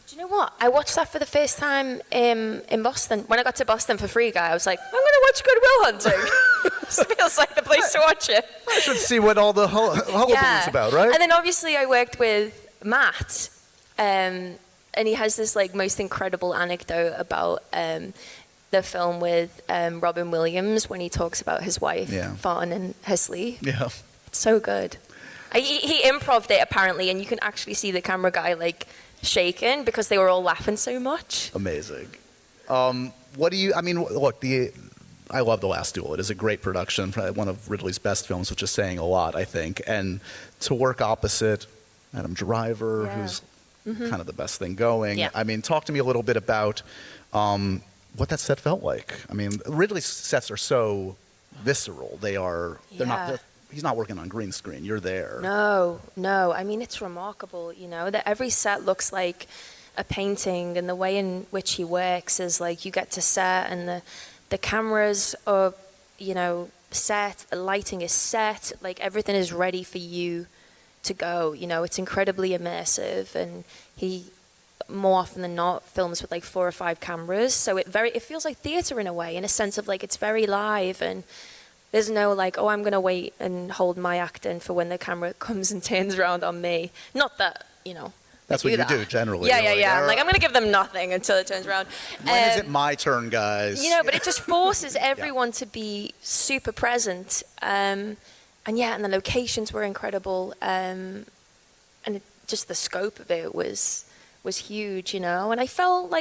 Do you know what? I watched that for the first time in Boston. When I got to Boston for Free Guy, I was like, I'm going to watch Good Will Hunting. It feels like the place to watch it. I should see what all the hullabaloo is about, right? And then obviously I worked with Matt, and he has this like most incredible anecdote about the film with Robin Williams when he talks about his wife farting in her sleep. Yeah. It's so good. He improv'd it apparently, and you can actually see the camera guy like shaking because they were all laughing so much. Amazing. What do you? I mean, look, I love The Last Duel. It is a great production, one of Ridley's best films, which is saying a lot, I think. And to work opposite Adam Driver, who's kind of the best thing going. Yeah. I mean, talk to me a little bit about what that set felt like. I mean, Ridley's sets are so visceral. They're not. He's not working on green screen. You're there. No. I mean, it's remarkable, you know, that every set looks like a painting, and the way in which he works is like you get to set, and the cameras are, you know, set, the lighting is set, like everything is ready for you to go. You know, it's incredibly immersive, and he more often than not films with like 4 or 5 cameras, so it feels like theater in a way, in a sense of like it's very live, and there's no like, oh, I'm gonna wait and hold my act in for when the camera comes and turns around on me. Not that, you know, that's what you do generally. Yeah. I'm gonna give them nothing until it turns around. When is it my turn, guys? You know, but it just forces everyone to be super present. And the locations were incredible. And just the scope of it was huge, you know. And I felt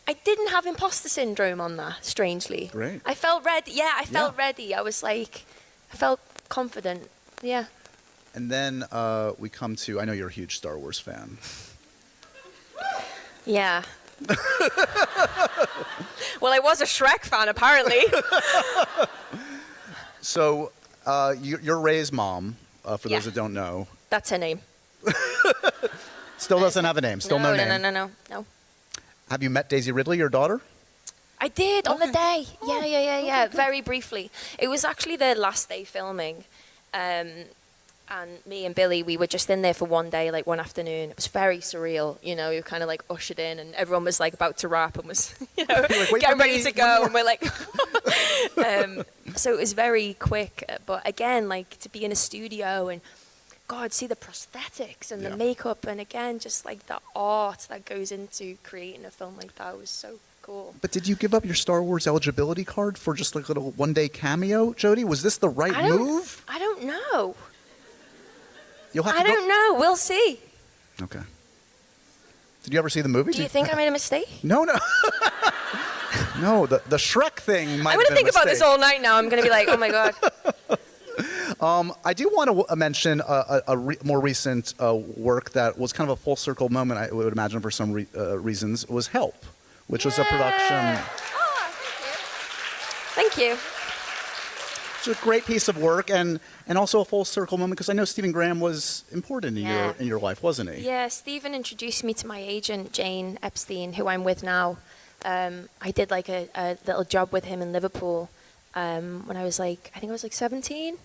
I didn't have imposter syndrome on that, strangely. Great. I felt ready. Yeah, I felt ready. I felt confident. Yeah. And then we come to, I know you're a huge Star Wars fan. Yeah. Well, I was a Shrek fan, apparently. So you're Rey's mom, for those that don't know. That's her name. Still doesn't have a name. Still no name. No. Have you met Daisy Ridley, your daughter? I did on the day. Yeah. Very briefly. It was actually their last day filming. And me and Billy, we were just in there for one day, like one afternoon. It was very surreal, you know. We were kind of like ushered in, and everyone was like about to wrap and was, you know, like, getting ready to go. And we're like, so it was very quick. But again, like to be in a studio and God, see the prosthetics and the makeup, and again, just like the art that goes into creating a film like that was so cool. But did you give up your Star Wars eligibility card for just like a little one-day cameo, Jodie? Was this the right move? I don't know. I don't know. We'll see. Okay. Did you ever see the movie? Do you think I made a mistake? No. No, the Shrek thing might I'm have been a mistake. going to think about this all night now. I'm going to be like, oh my God. I do want to mention more recent work that was kind of a full circle moment, I would imagine for some reasons, was Help, which was a production. Oh, thank you. It's a great piece of work and also a full circle moment, because I know Stephen Graham was important in your life, wasn't he? Yeah, Stephen introduced me to my agent, Jane Epstein, who I'm with now. I did like a little job with him in Liverpool when I was I think I was 17.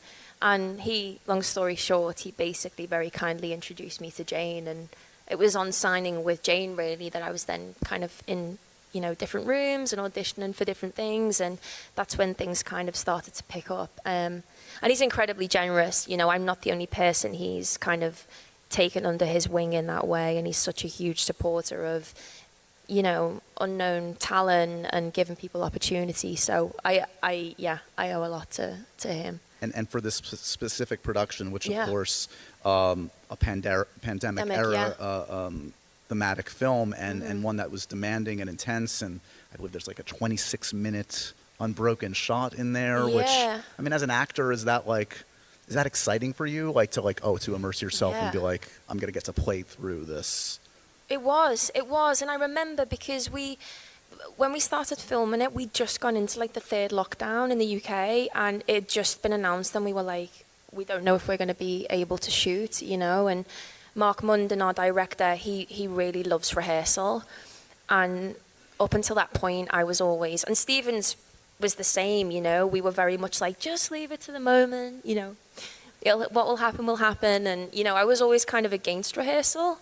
And he, long story short, he basically very kindly introduced me to Jane. And it was on signing with Jane, really, that I was then kind of in, you know, different rooms and auditioning for different things. And that's when things kind of started to pick up. And he's incredibly generous. You know, I'm not the only person he's kind of taken under his wing in that way. And he's such a huge supporter of, you know, unknown talent and giving people opportunity. So I owe a lot to him. And for this specific production, which of course a pandemic era thematic film, and one that was demanding and intense, and I believe there's like a 26-minute unbroken shot in there. Which, I mean, as an actor, is that exciting for you? To immerse yourself and be like, I'm gonna get to play through this. It was, and I remember because when we started filming it, we'd just gone into like the 3rd lockdown in the UK, and it'd just been announced, and we were like, we don't know if we're going to be able to shoot, you know. And Mark Munden, our director, he really loves rehearsal, and up until that point, I was always, and Stephen's was the same, you know. We were very much like, just leave it to the moment, you know. What will happen will happen. And, you know, I was always kind of against rehearsal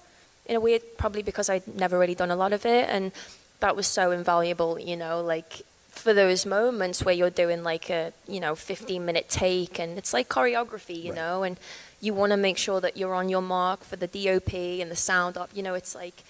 in a way, probably because I'd never really done a lot of it. And that was so invaluable, you know, like for those moments where you're doing like a, you know, 15-minute take, and it's like choreography, you know, and you want to make sure that you're on your mark for the DOP and the sound up, you know, it's like,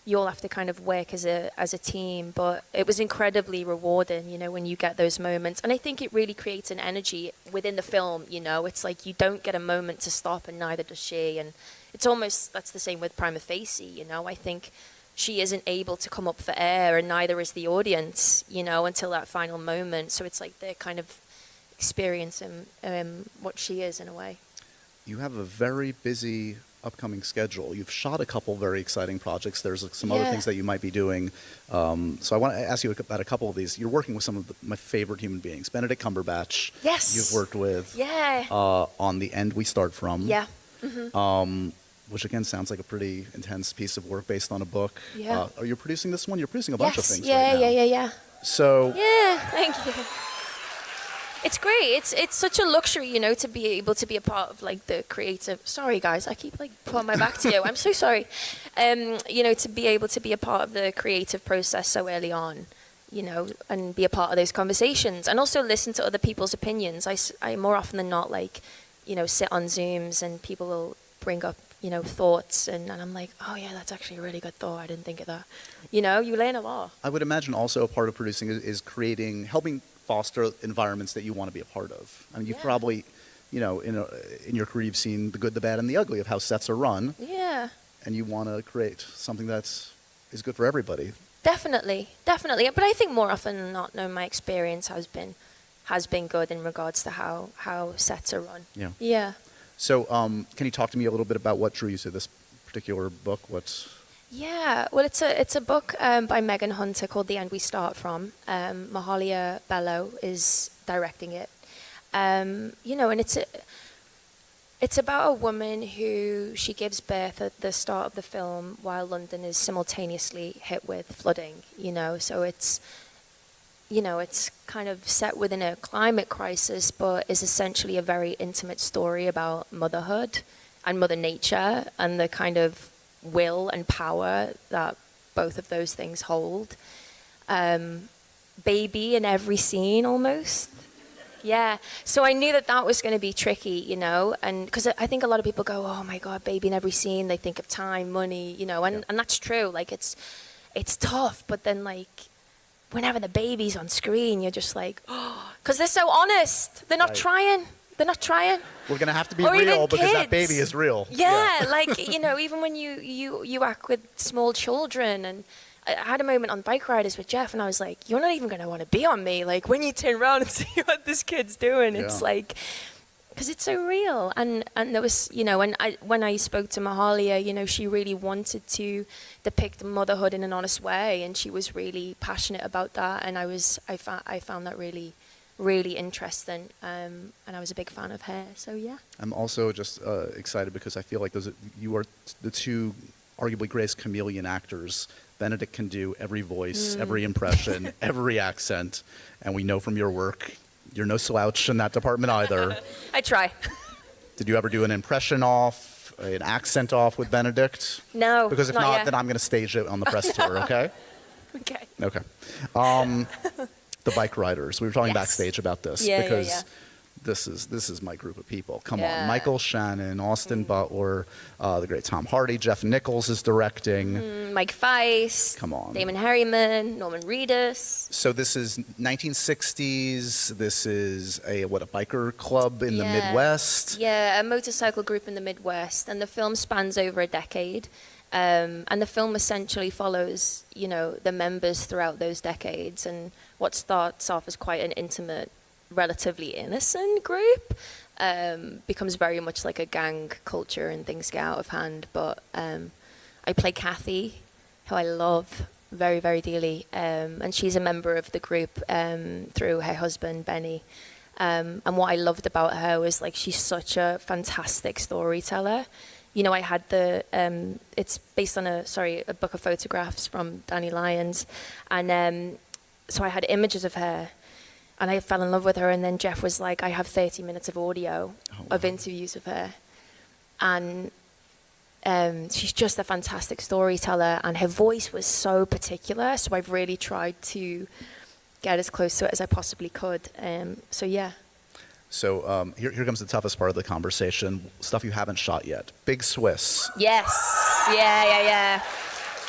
you all have to kind of work as a team, but it was incredibly rewarding, you know, when you get those moments. And I think it really creates an energy within the film, you know. It's like you don't get a moment to stop, and neither does she. And it's almost, that's the same with Prima Facie, you know. I think she isn't able to come up for air, and neither is the audience, you know, until that final moment. So it's like they're kind of experiencing what she is in a way. You have a very busy upcoming schedule. You've shot a couple very exciting projects. There's some other things that you might be doing. So I want to ask you about a couple of these. You're working with some of my favorite human beings. Benedict Cumberbatch. Yes. You've worked with. Yeah. On The End We Start From. Yeah. Mm-hmm. Which again sounds like a pretty intense piece of work based on a book. Yeah. Are you producing this one? You're producing a bunch of things yeah, right now. Yeah. So. Yeah, thank you. It's great. It's such a luxury, you know, to be able to be a part of like the creative. Sorry, guys, I keep like putting my back to you. I'm so sorry. You know, to be able to be a part of the creative process so early on, you know, and be a part of those conversations, and also listen to other people's opinions. I more often than not, like, you know, sit on Zooms and people will bring up, you know, thoughts, and I'm like, oh yeah, that's actually a really good thought. I didn't think of that. You know, you learn a lot. I would imagine also a part of producing is helping foster environments that you want to be a part of. I mean, you've probably, you know, in your career, you've seen the good, the bad, and the ugly of how sets are run. Yeah. And you want to create something that is good for everybody. Definitely. But I think more often than not, no, my experience has been good in regards to how sets are run. Yeah. Yeah. So, can you talk to me a little bit about what drew you to this particular book? Yeah, well, it's a book by Megan Hunter called The End We Start From. Mahalia Bello is directing it. You know, and it's about a woman who she gives birth at the start of the film while London is simultaneously hit with flooding, you know. So it's kind of set within a climate crisis, but is essentially a very intimate story about motherhood and Mother Nature and the kind of will and power that both of those things hold. Baby in every scene almost. Yeah, so I knew that was going to be tricky, you know, and because I think a lot of people go, oh my God, baby in every scene, they think of time, money, you know, and that's true, like it's tough, but then like whenever the baby's on screen, you're just like, oh, because they're so honest, they're not trying. They're not trying. We're going to have to be or real because that baby is real. Yeah, like, you know, even when you act with small children. And I had a moment on Bike Riders with Jeff, and I was like, you're not even going to want to be on me. Like, when you turn around and see what this kid's doing, it's like, because it's so real. And there was, you know, when I spoke to Mahalia, you know, she really wanted to depict motherhood in an honest way, and she was really passionate about that. And I found that really interesting, and I was a big fan of her. So yeah. I'm also just excited because I feel like you are the two arguably greatest chameleon actors. Benedict can do every voice, every impression, every accent, and we know from your work you're no slouch in that department either. I try. Did you ever do an impression off, an accent off with Benedict? No. Because if not, then I'm going to stage it on the press tour. Okay. Okay. The Bike Riders. We were talking backstage about this because this is my group of people. Come on, Michael Shannon, Austin Butler, the great Tom Hardy, Jeff Nichols is directing. Mike Feist. Come on. Damon Harriman, Norman Reedus. So this is 1960s. This is a biker club in the Midwest. Yeah, a motorcycle group in the Midwest, and the film spans over a decade. And the film essentially follows, you know, the members throughout those decades, and what starts off as quite an intimate, relatively innocent group becomes very much like a gang culture and things get out of hand. But I play Kathy, who I love very, very dearly, and she's a member of the group through her husband, Benny. And what I loved about her was like she's such a fantastic storyteller. You know, I had it's based on a book of photographs from Danny Lyons. And so I had images of her. And I fell in love with her, and then Jeff was like, I have 30 minutes of audio of wow. interviews with her. And she's just a fantastic storyteller, and her voice was so particular, so I've really tried to get as close to it as I possibly could. So yeah. So here comes the toughest part of the conversation, stuff you haven't shot yet. Big Swiss. Yes. Yeah.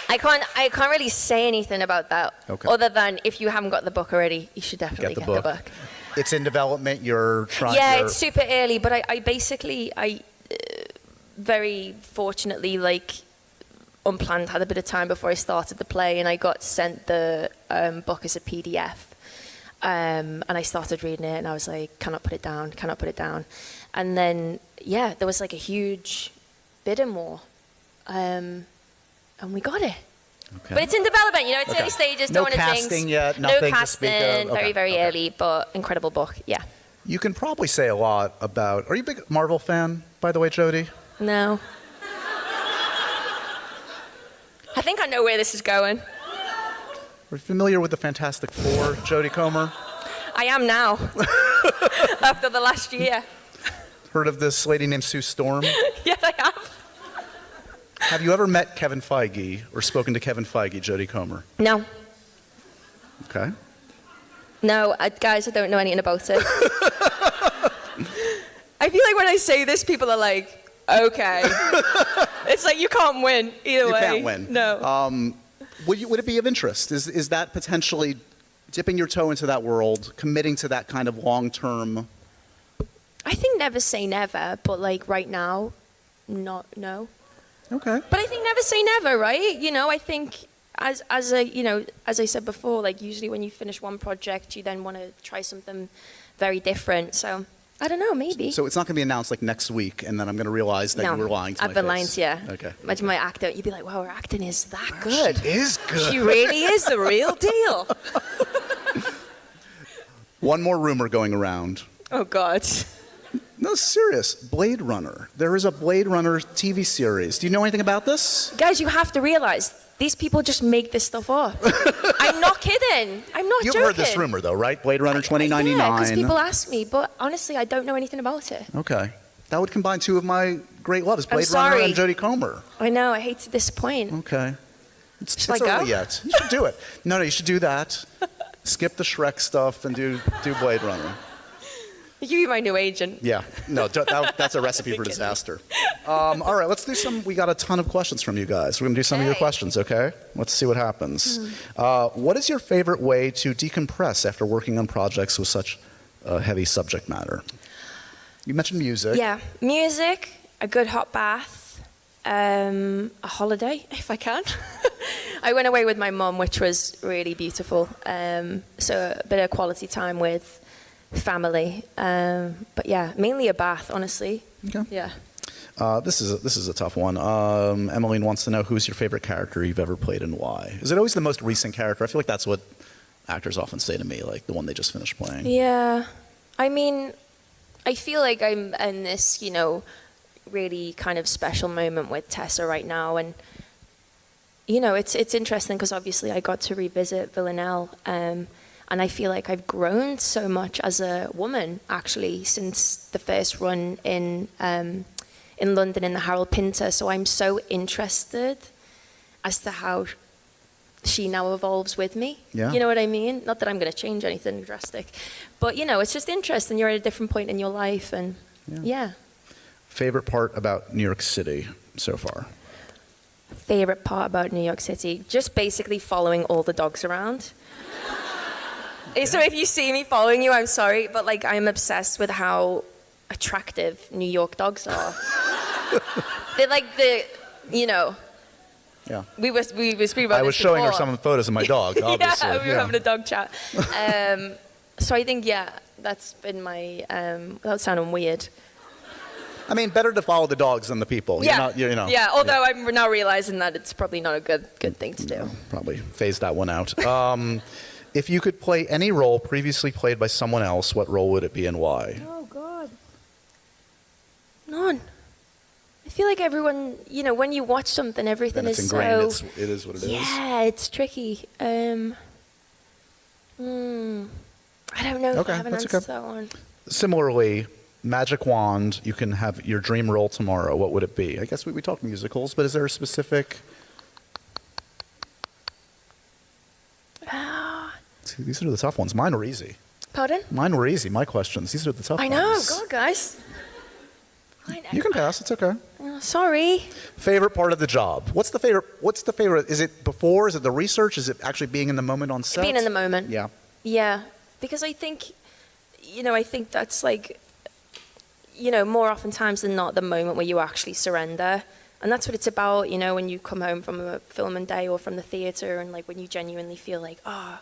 I can't really say anything about that, other than if you haven't got the book already, you should definitely get the book. It's in development, you're trying. Yeah, it's super early, but I basically, very fortunately, like, unplanned, had a bit of time before I started the play, and I got sent the book as a PDF. And I started reading it, and I was like, cannot put it down. And then, yeah, there was like a huge bidding war. And we got it. Okay. But it's in development, it's early stages, don't want to jinx. No casting yet, nothing no to speak of. casting, Okay. very early, but incredible book, yeah. You can probably say a lot about, are you a big Marvel fan, by the way, Jodie? No. I think I know where this is going. Are you familiar with the Fantastic Four, Jodie Comer? I am now, after the last year. Heard of this lady named Sue Storm? Yes, I have. Have you ever met Kevin Feige or spoken to Kevin Feige, Jodie Comer? No. Okay. No, guys, I don't know anything about it. I feel like when I say this, people are like, okay. It's like you can't win either way. You can't win. No. Would it be of interest? Is that potentially dipping your toe into that world, committing to that kind of long-term? I think never say never, but like right now, no. Okay. But I think never say never, right? I think as I said before, like usually when you finish one project, you then want to try something very different. So I don't know, maybe. So it's not going to be announced like next week, and then I'm going to realize that you were lying to my I've been face. lying to you. Okay. Imagine my actor. You'd be like, wow, her acting is that good. She is good. She really is the real deal. One more rumor going around. Oh, God. No, serious. Blade Runner. There is a Blade Runner TV series. Do you know anything about this? Guys, you have to realize, these people just make this stuff up. I'm not kidding. I'm not joking. You've heard this rumor, though, right? Blade Runner 2099. Yeah, because people ask me, but honestly, I don't know anything about it. Okay. That would combine two of my great loves, Blade sorry. Runner and Jodie Comer. I know, I hate to disappoint. Okay. It's I early go? yet. You should do it. No, you should do that. Skip the Shrek stuff and do Blade Runner. You be my new agent. Yeah. No, that's a recipe for disaster. All right, let's do some. We got a ton of questions from you guys. We're going to do some of your questions, okay? Let's see what happens. What is your favorite way to decompress after working on projects with such heavy subject matter? You mentioned music. Yeah, music, a good hot bath, a holiday, if I can. I went away with my mum, which was really beautiful. So a bit of quality time with family. But yeah, mainly a bath, honestly. Okay. Yeah. This is a tough one. Emmeline wants to know who's your favorite character you've ever played and why. Is it always the most recent character? I feel like that's what actors often say to me, like the one they just finished playing. Yeah. I mean, I feel like I'm in this, really kind of special moment with Tessa right now. And, it's interesting because obviously I got to revisit Villanelle. And I feel like I've grown so much as a woman, actually, since the first run in London in the Harold Pinter. So I'm so interested as to how she now evolves with me. Yeah. You know what I mean? Not that I'm going to change anything drastic, but it's just interesting. You're at a different point in your life, and yeah. Favorite part about New York City so far? Favorite part about New York City? Just basically following all the dogs around. So if you see me following you, I'm sorry, but I'm obsessed with how attractive New York dogs are. They're like Yeah. We were speaking about I was this showing her before. some of the photos of my dog, obviously. Yeah, we were having a dog chat. So I think, that's been my, without sounding weird. I mean, better to follow the dogs than the people. Yeah, Yeah, although I'm now realizing that it's probably not a good thing to do. Probably phase that one out. If you could play any role previously played by someone else, what role would it be and why? Oh, God. None. I feel like everyone, when you watch something, everything Then it's is ingrained. so... It is what it is. Yeah, it's tricky. I I don't know if Okay, I have an that's answer okay. to that one. Similarly, magic wand, you can have your dream role tomorrow. What would it be? I guess we talk musicals, but is there a specific... See, these are the tough ones. Mine were easy. Pardon? Mine were easy, my questions. These are the tough I ones. know, God, guys. You can pass, it's okay. Oh, sorry. Favorite part of the job? What's the favorite? Is it before? Is it the research? Is it actually being in the moment on set? Being in the moment. Yeah. Yeah, because I think, I think that's like, more oftentimes than not the moment where you actually surrender. And that's what it's about, when you come home from a filming day or from the theater, and like when you genuinely feel like, I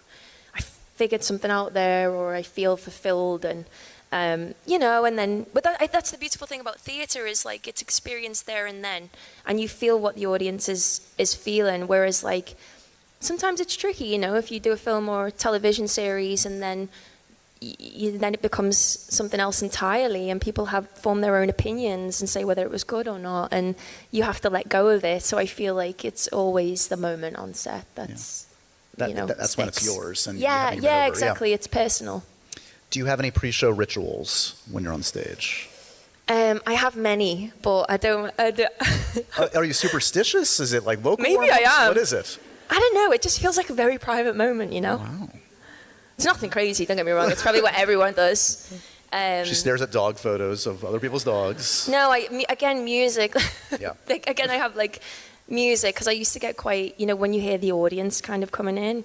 figured something out there, or I feel fulfilled, and and then, but that's the beautiful thing about theater, is like it's experienced there and then, and you feel what the audience is feeling. Whereas like sometimes it's tricky, if you do a film or a television series, and then then it becomes something else entirely, and people have formed their own opinions and say whether it was good or not, and you have to let go of it. So I feel like it's always the moment on set that's that's when it's sticks. yours. And Yeah, you haven't given over. exactly. It's personal. Do you have any pre-show rituals when you're on stage? I have many, but I don't. Are you superstitious? Is it like vocal Maybe I warm-ups? am. What is it? I don't know. It just feels like a very private moment, Wow. It's nothing crazy. Don't get me wrong. It's probably what everyone does. She stares at dog photos of other people's dogs. No, again, music. Yeah. Like, again, I have like music, because I used to get quite, when you hear the audience kind of coming in.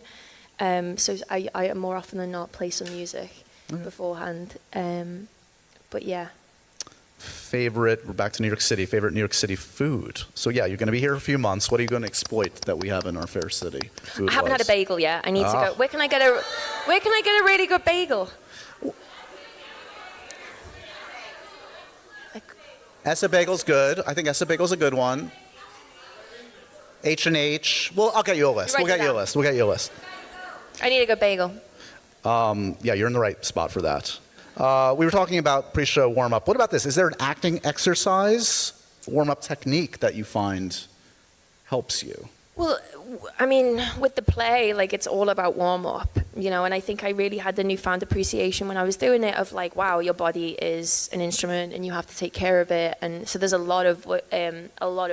So I more often than not play some music beforehand. But yeah. We're back to New York City, favorite New York City food. So yeah, you're going to be here a few months. What are you going to exploit that we have in our fair city? I haven't had a bagel yet. I need to go. Where can I get a really good bagel? Essa Bagel's good. I think Essa Bagel's a good one. H&H. Well, I'll get you a list. We'll get you a list. I need a good bagel. Yeah, you're in the right spot for that. We were talking about pre-show warm-up. What about this? Is there an acting exercise, warm-up technique that you find helps you? Well, I mean, with the play, like, it's all about warm-up, and I think I really had the newfound appreciation when I was doing it of like, wow, your body is an instrument and you have to take care of it. And so there's a lot of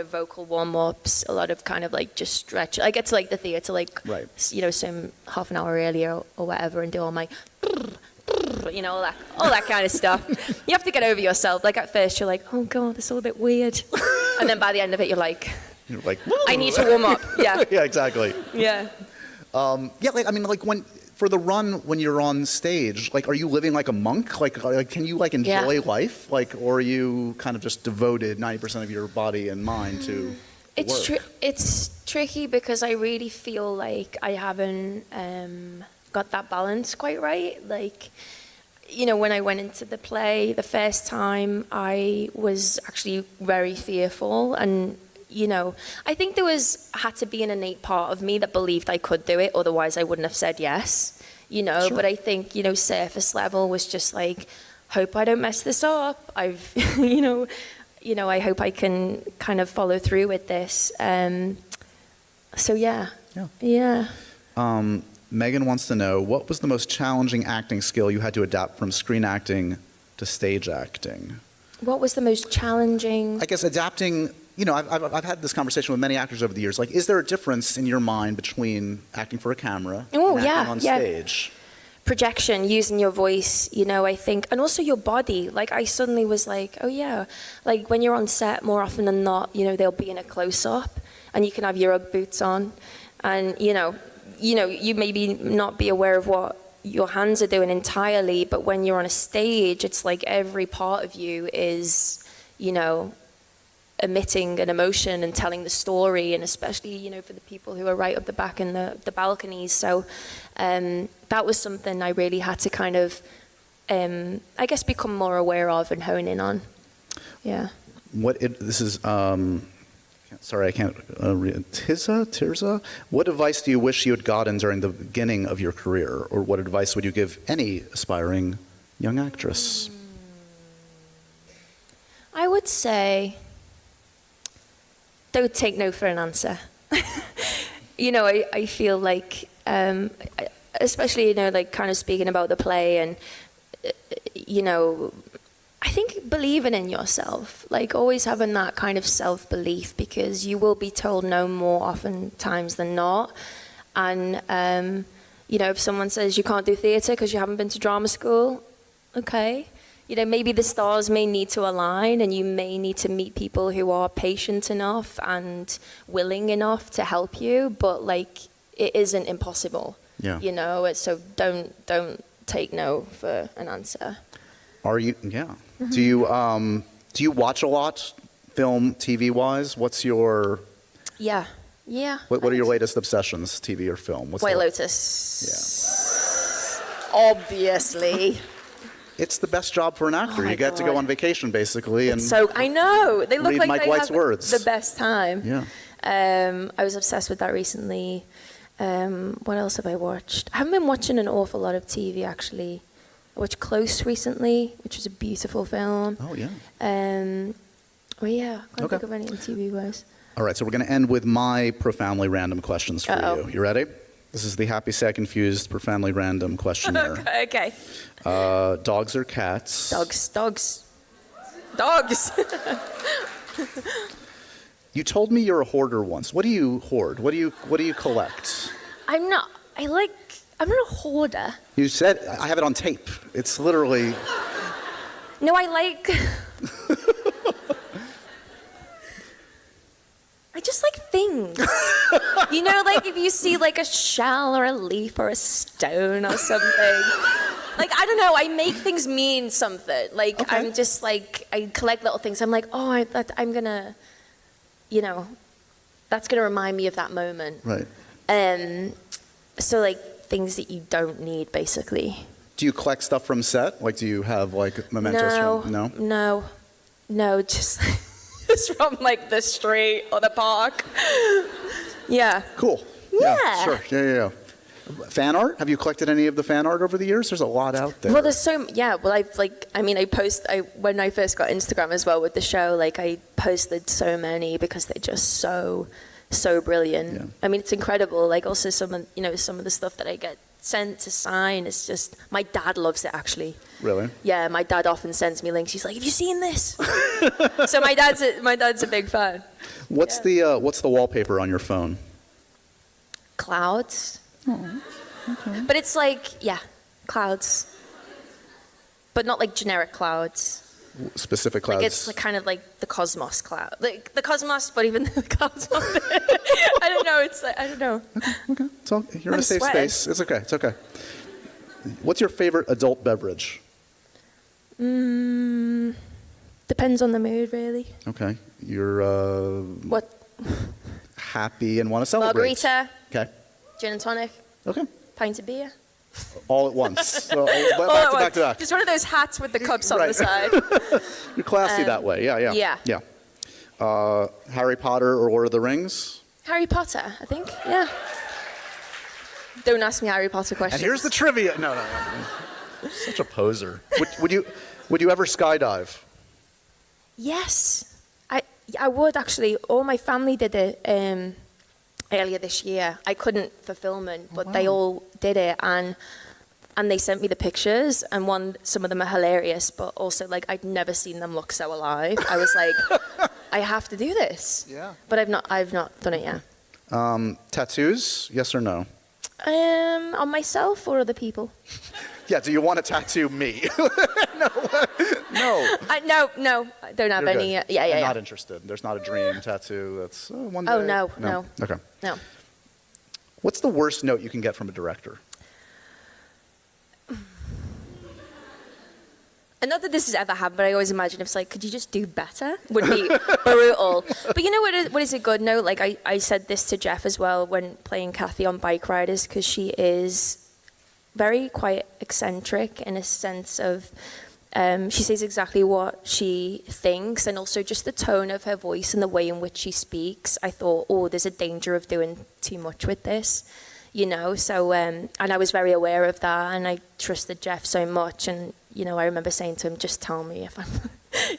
vocal warm-ups, a lot of kind of like just stretch. I get to like the theater, like, right. Some half an hour earlier or whatever, and do all my, all that kind of stuff. You have to get over yourself. Like at first you're like, oh God, it's all a bit weird. And then by the end of it, you're like, I need to warm up. Yeah. Yeah, exactly. Yeah. When for the run, when you're on stage, like, are you living like a monk? Like can you like enjoy life? Like, or are you kind of just devoted 90% of your body and mind to work? It's tricky because I really feel like I haven't got that balance quite right. Like, when I went into the play the first time, I was actually very fearful, and I think there had to be an innate part of me that believed I could do it, otherwise I wouldn't have said yes, Sure. But I think, surface level was just like, hope I don't mess this up. I've, I hope I can kind of follow through with this. So yeah. Megan wants to know, what was the most challenging acting skill you had to adapt from screen acting to stage acting? What was the most challenging? I guess adapting, I've had this conversation with many actors over the years. Like, is there a difference in your mind between acting for a camera and acting on stage? Projection, using your voice, I think, and also your body. Like, I suddenly was like, oh yeah, like when you're on set, more often than not, they'll be in a close-up, and you can have your Ugg boots on, and you maybe not be aware of what your hands are doing entirely, but when you're on a stage, it's like every part of you is, emitting an emotion and telling the story, and especially, for the people who are right up the back in the balconies. So that was something I really had to kind of, I guess, become more aware of and hone in on. Yeah. Sorry, I can't read. Tirza? What advice do you wish you had gotten during the beginning of your career? Or what advice would you give any aspiring young actress? I would say, don't take no for an answer. I feel like a especially, like kind of speaking about the play and, I think believing in yourself, like always having that kind of self-belief, because you will be told no more oftentimes than not. And, if someone says you can't do theatre because you haven't been to drama school, okay. Maybe the stars may need to align and you may need to meet people who are patient enough and willing enough to help you, but like it isn't impossible. Yeah. So don't take no for an answer. Are you? Yeah. Do you watch a lot, film, TV wise? What's your? Yeah. What are your latest obsessions, TV or film? What's White Lotus. Yeah. Obviously. It's the best job for an actor. You get to go on vacation basically, and so I know they look read like Mike they White's have words. The best time. Yeah. I was obsessed with that recently. What else have I watched? I haven't been watching an awful lot of TV actually. I watched Close recently, which was a beautiful film. Oh yeah. Well, yeah, I can't think of anything TV-wise. All right, so we're going to end with my profoundly random questions for you. You ready? This is the Happy, Sad, Confused, profoundly random questionnaire. Okay. Dogs or cats? Dogs. You told me you're a hoarder once. What do you hoard? What do you collect? I'm not a hoarder. You said, I have it on tape. It's literally... No, I just like things. Like if you see like a shell or a leaf or a stone or something. Like, I don't know, I make things mean something. Like, okay. I'm just like, I collect little things. I'm like, oh, I'm gonna, that's gonna remind me of that moment. Right. So like things that you don't need, basically. Do you collect stuff from set? Like, do you have like mementos from? No, just from like the street or the park. Yeah. Cool. Yeah. Sure. Yeah. Fan art? Have you collected any of the fan art over the years? There's a lot out there. Well, there's when I first got Instagram as well with the show, like I posted so many because they're just so brilliant. Yeah. I mean, it's incredible. Like also some of the stuff that I get sent to sign, it's just, my dad loves it actually. Really? Yeah, my dad often sends me links. He's like, have you seen this? So my dad's a big fan. What's the wallpaper on your phone? Clouds. Oh, okay. But it's like, clouds. But not like generic clouds. Specific clouds. Like it's kind of like the cosmos cloud. Like the cosmos, but even the clouds on there. I don't know. It's like, I don't know. Okay. It's all, you're in a safe space. It's okay. What's your favorite adult beverage? Depends on the mood, really. Okay. You're what? Happy and want to celebrate. Margarita. Okay. Gin and tonic. Okay. Pint of beer. All at once. So, back to back. Just one of those hats with the cups on the side. You're classy that way. Yeah. Harry Potter or Lord of the Rings? Harry Potter, I think. Yeah. Don't ask me Harry Potter questions. And here's the trivia. No. Such a poser. Would you ever skydive? Yes. I would actually. All my family did it earlier this year. I couldn't for filming, but they all did it, and they sent me the pictures, and some of them are hilarious, but also like I'd never seen them look so alive. I was like, I have to do this. Yeah. But I've not done it yet. Tattoos, yes or no? On myself or other people? Yeah, do you want to tattoo me? No. No, I don't have any. I'm not interested. There's not a dream tattoo that's one day. Oh, no. Okay. No. What's the worst note you can get from a director? Not that this has ever happened, but I always imagine if it's like, could you just do better? Would be brutal. But you know what is a good note? Like I said this to Jeff as well when playing Kathy on Bike Riders, because she is very quite eccentric in a sense of she says exactly what she thinks, and also just the tone of her voice and the way in which she speaks. I thought, there's a danger of doing too much with this, So and I was very aware of that, and I trusted Jeff so much, and I remember saying to him, just tell me if I'm,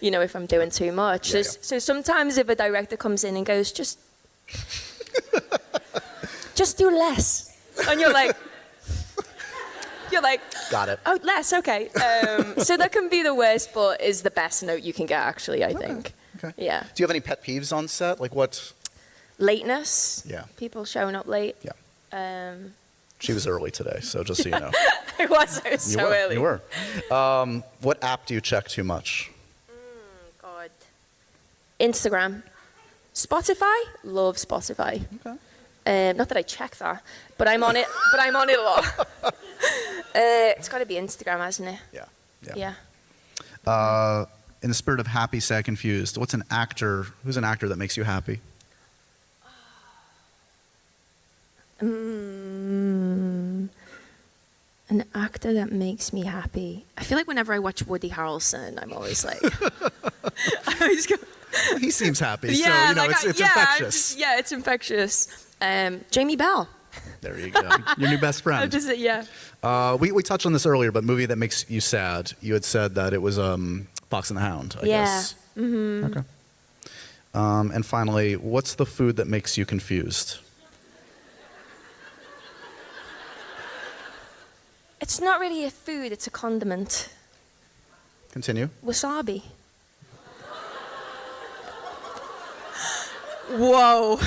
if I'm doing too much. So sometimes if a director comes in and goes, just do less, and you're like, You're like, got it. Oh, less, okay. So that can be the worst, but is the best note you can get, actually, I think. Okay. Yeah. Do you have any pet peeves on set? Like what? Lateness. Yeah. People showing up late. Yeah. She was early today, so just so you know. I was so early. You were. What app do you check too much? God. Instagram. Spotify. Love Spotify. Okay. Not that I check that, but I'm on it. But I'm on it a lot. It's got to be Instagram, hasn't it? Yeah. Yeah. In the spirit of happy, sad, confused, who's an actor that makes you happy? An actor that makes me happy. I feel like whenever I watch Woody Harrelson, I'm always like, I always go, He seems happy, yeah, so like it's infectious. It's infectious. Jamie Bell. There you go. Your new best friend. Yeah. We touched on this earlier, but movie that makes you sad. You had said that it was Fox and the Hound, I guess. Mm-hmm. Okay. And finally, what's the food that makes you confused? It's not really a food, it's a condiment. Continue. Wasabi. Whoa.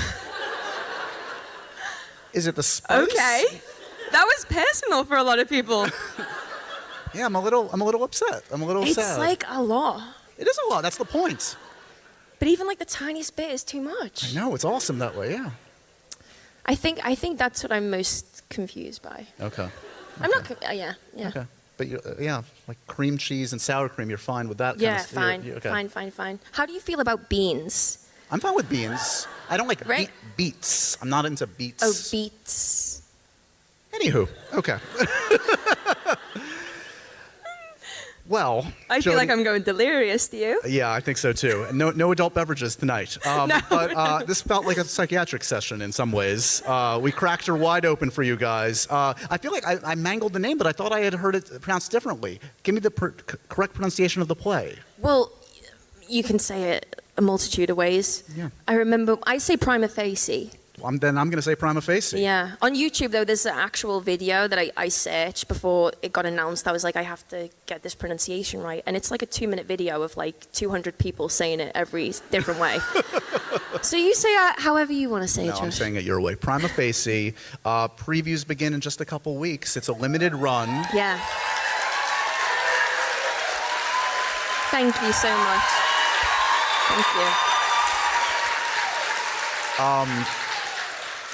Is it the spice? Okay. That was personal for a lot of people. Yeah, I'm a little upset. I'm a little sad. It's like a lot. It is a lot. That's the point. But even like the tiniest bit is too much. I know. It's awesome that way. Yeah. I think that's what I'm most confused by. Okay. I'm not. Yeah. Okay. But yeah, like cream cheese and sour cream, you're fine with that. Yeah, kind of fine. Okay. Fine. How do you feel about beans? I'm fine with beans. I don't like beets. I'm not into beets. Oh, beets. Anywho, okay. Well, I feel Jodie, like I'm going delirious. Do you? Yeah, I think so too. No adult beverages tonight. But this felt like a psychiatric session in some ways. We cracked her wide open for you guys. I feel like I mangled the name, but I thought I had heard it pronounced differently. Give me the correct pronunciation of the play. Well, you can say it a multitude of ways. Yeah. I say prima facie. Then I'm going to say prima facie. Yeah. On YouTube, though, there's an actual video that I searched before it got announced. I was like, I have to get this pronunciation right. And it's like a 2-minute video of like 200 people saying it every different way. So you say however you want to say it, No, Josh. I'm saying it your way. Prima facie. Previews begin in just a couple weeks. It's a limited run. Yeah. Thank you so much. Thank you.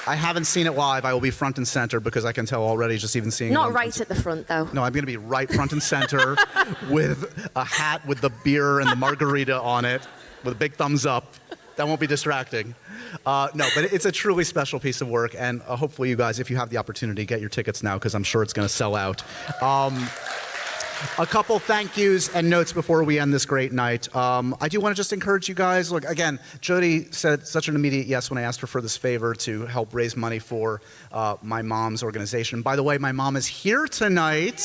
I haven't seen it live. I will be front and center because I can tell already just even seeing it. Not right at the front, though. No, I'm going to be right front and center with a hat with the beer and the margarita on it with a big thumbs up. That won't be distracting. No, but it's a truly special piece of work, and hopefully you guys, if you have the opportunity, get your tickets now because I'm sure it's going to sell out. A couple thank yous and notes before we end this great night. I do want to just encourage you guys. Look, again, Jodie said such an immediate yes when I asked her for this favor to help raise money for my mom's organization. By the way, my mom is here tonight.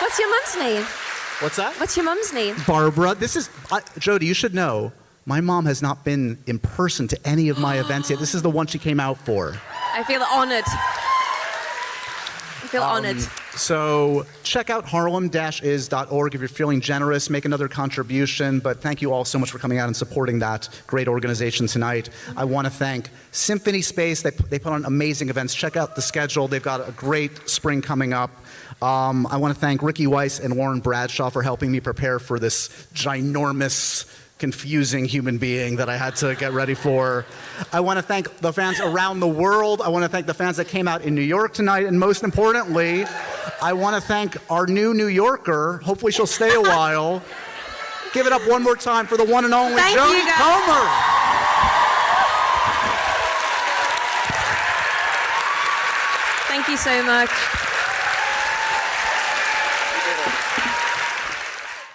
What's your mum's name? What's that? What's your mum's name? Barbara. This is, Jodie, you should know, my mom has not been in person to any of my events yet. This is the one she came out for. I feel honored. I feel honored. So check out harlem-is.org if you're feeling generous. Make another contribution. But thank you all so much for coming out and supporting that great organization tonight. I want to thank Symphony Space. They put on amazing events. Check out the schedule. They've got a great spring coming up. I want to thank Ricky Weiss and Lauren Bradshaw for helping me prepare for this ginormous, confusing human being that I had to get ready for. I want to thank the fans around the world. I want to thank the fans that came out in New York tonight. And most importantly, I want to thank our new New Yorker. Hopefully she'll stay a while. Give it up one more time for the one and only Jodie Comer. Thank you so much.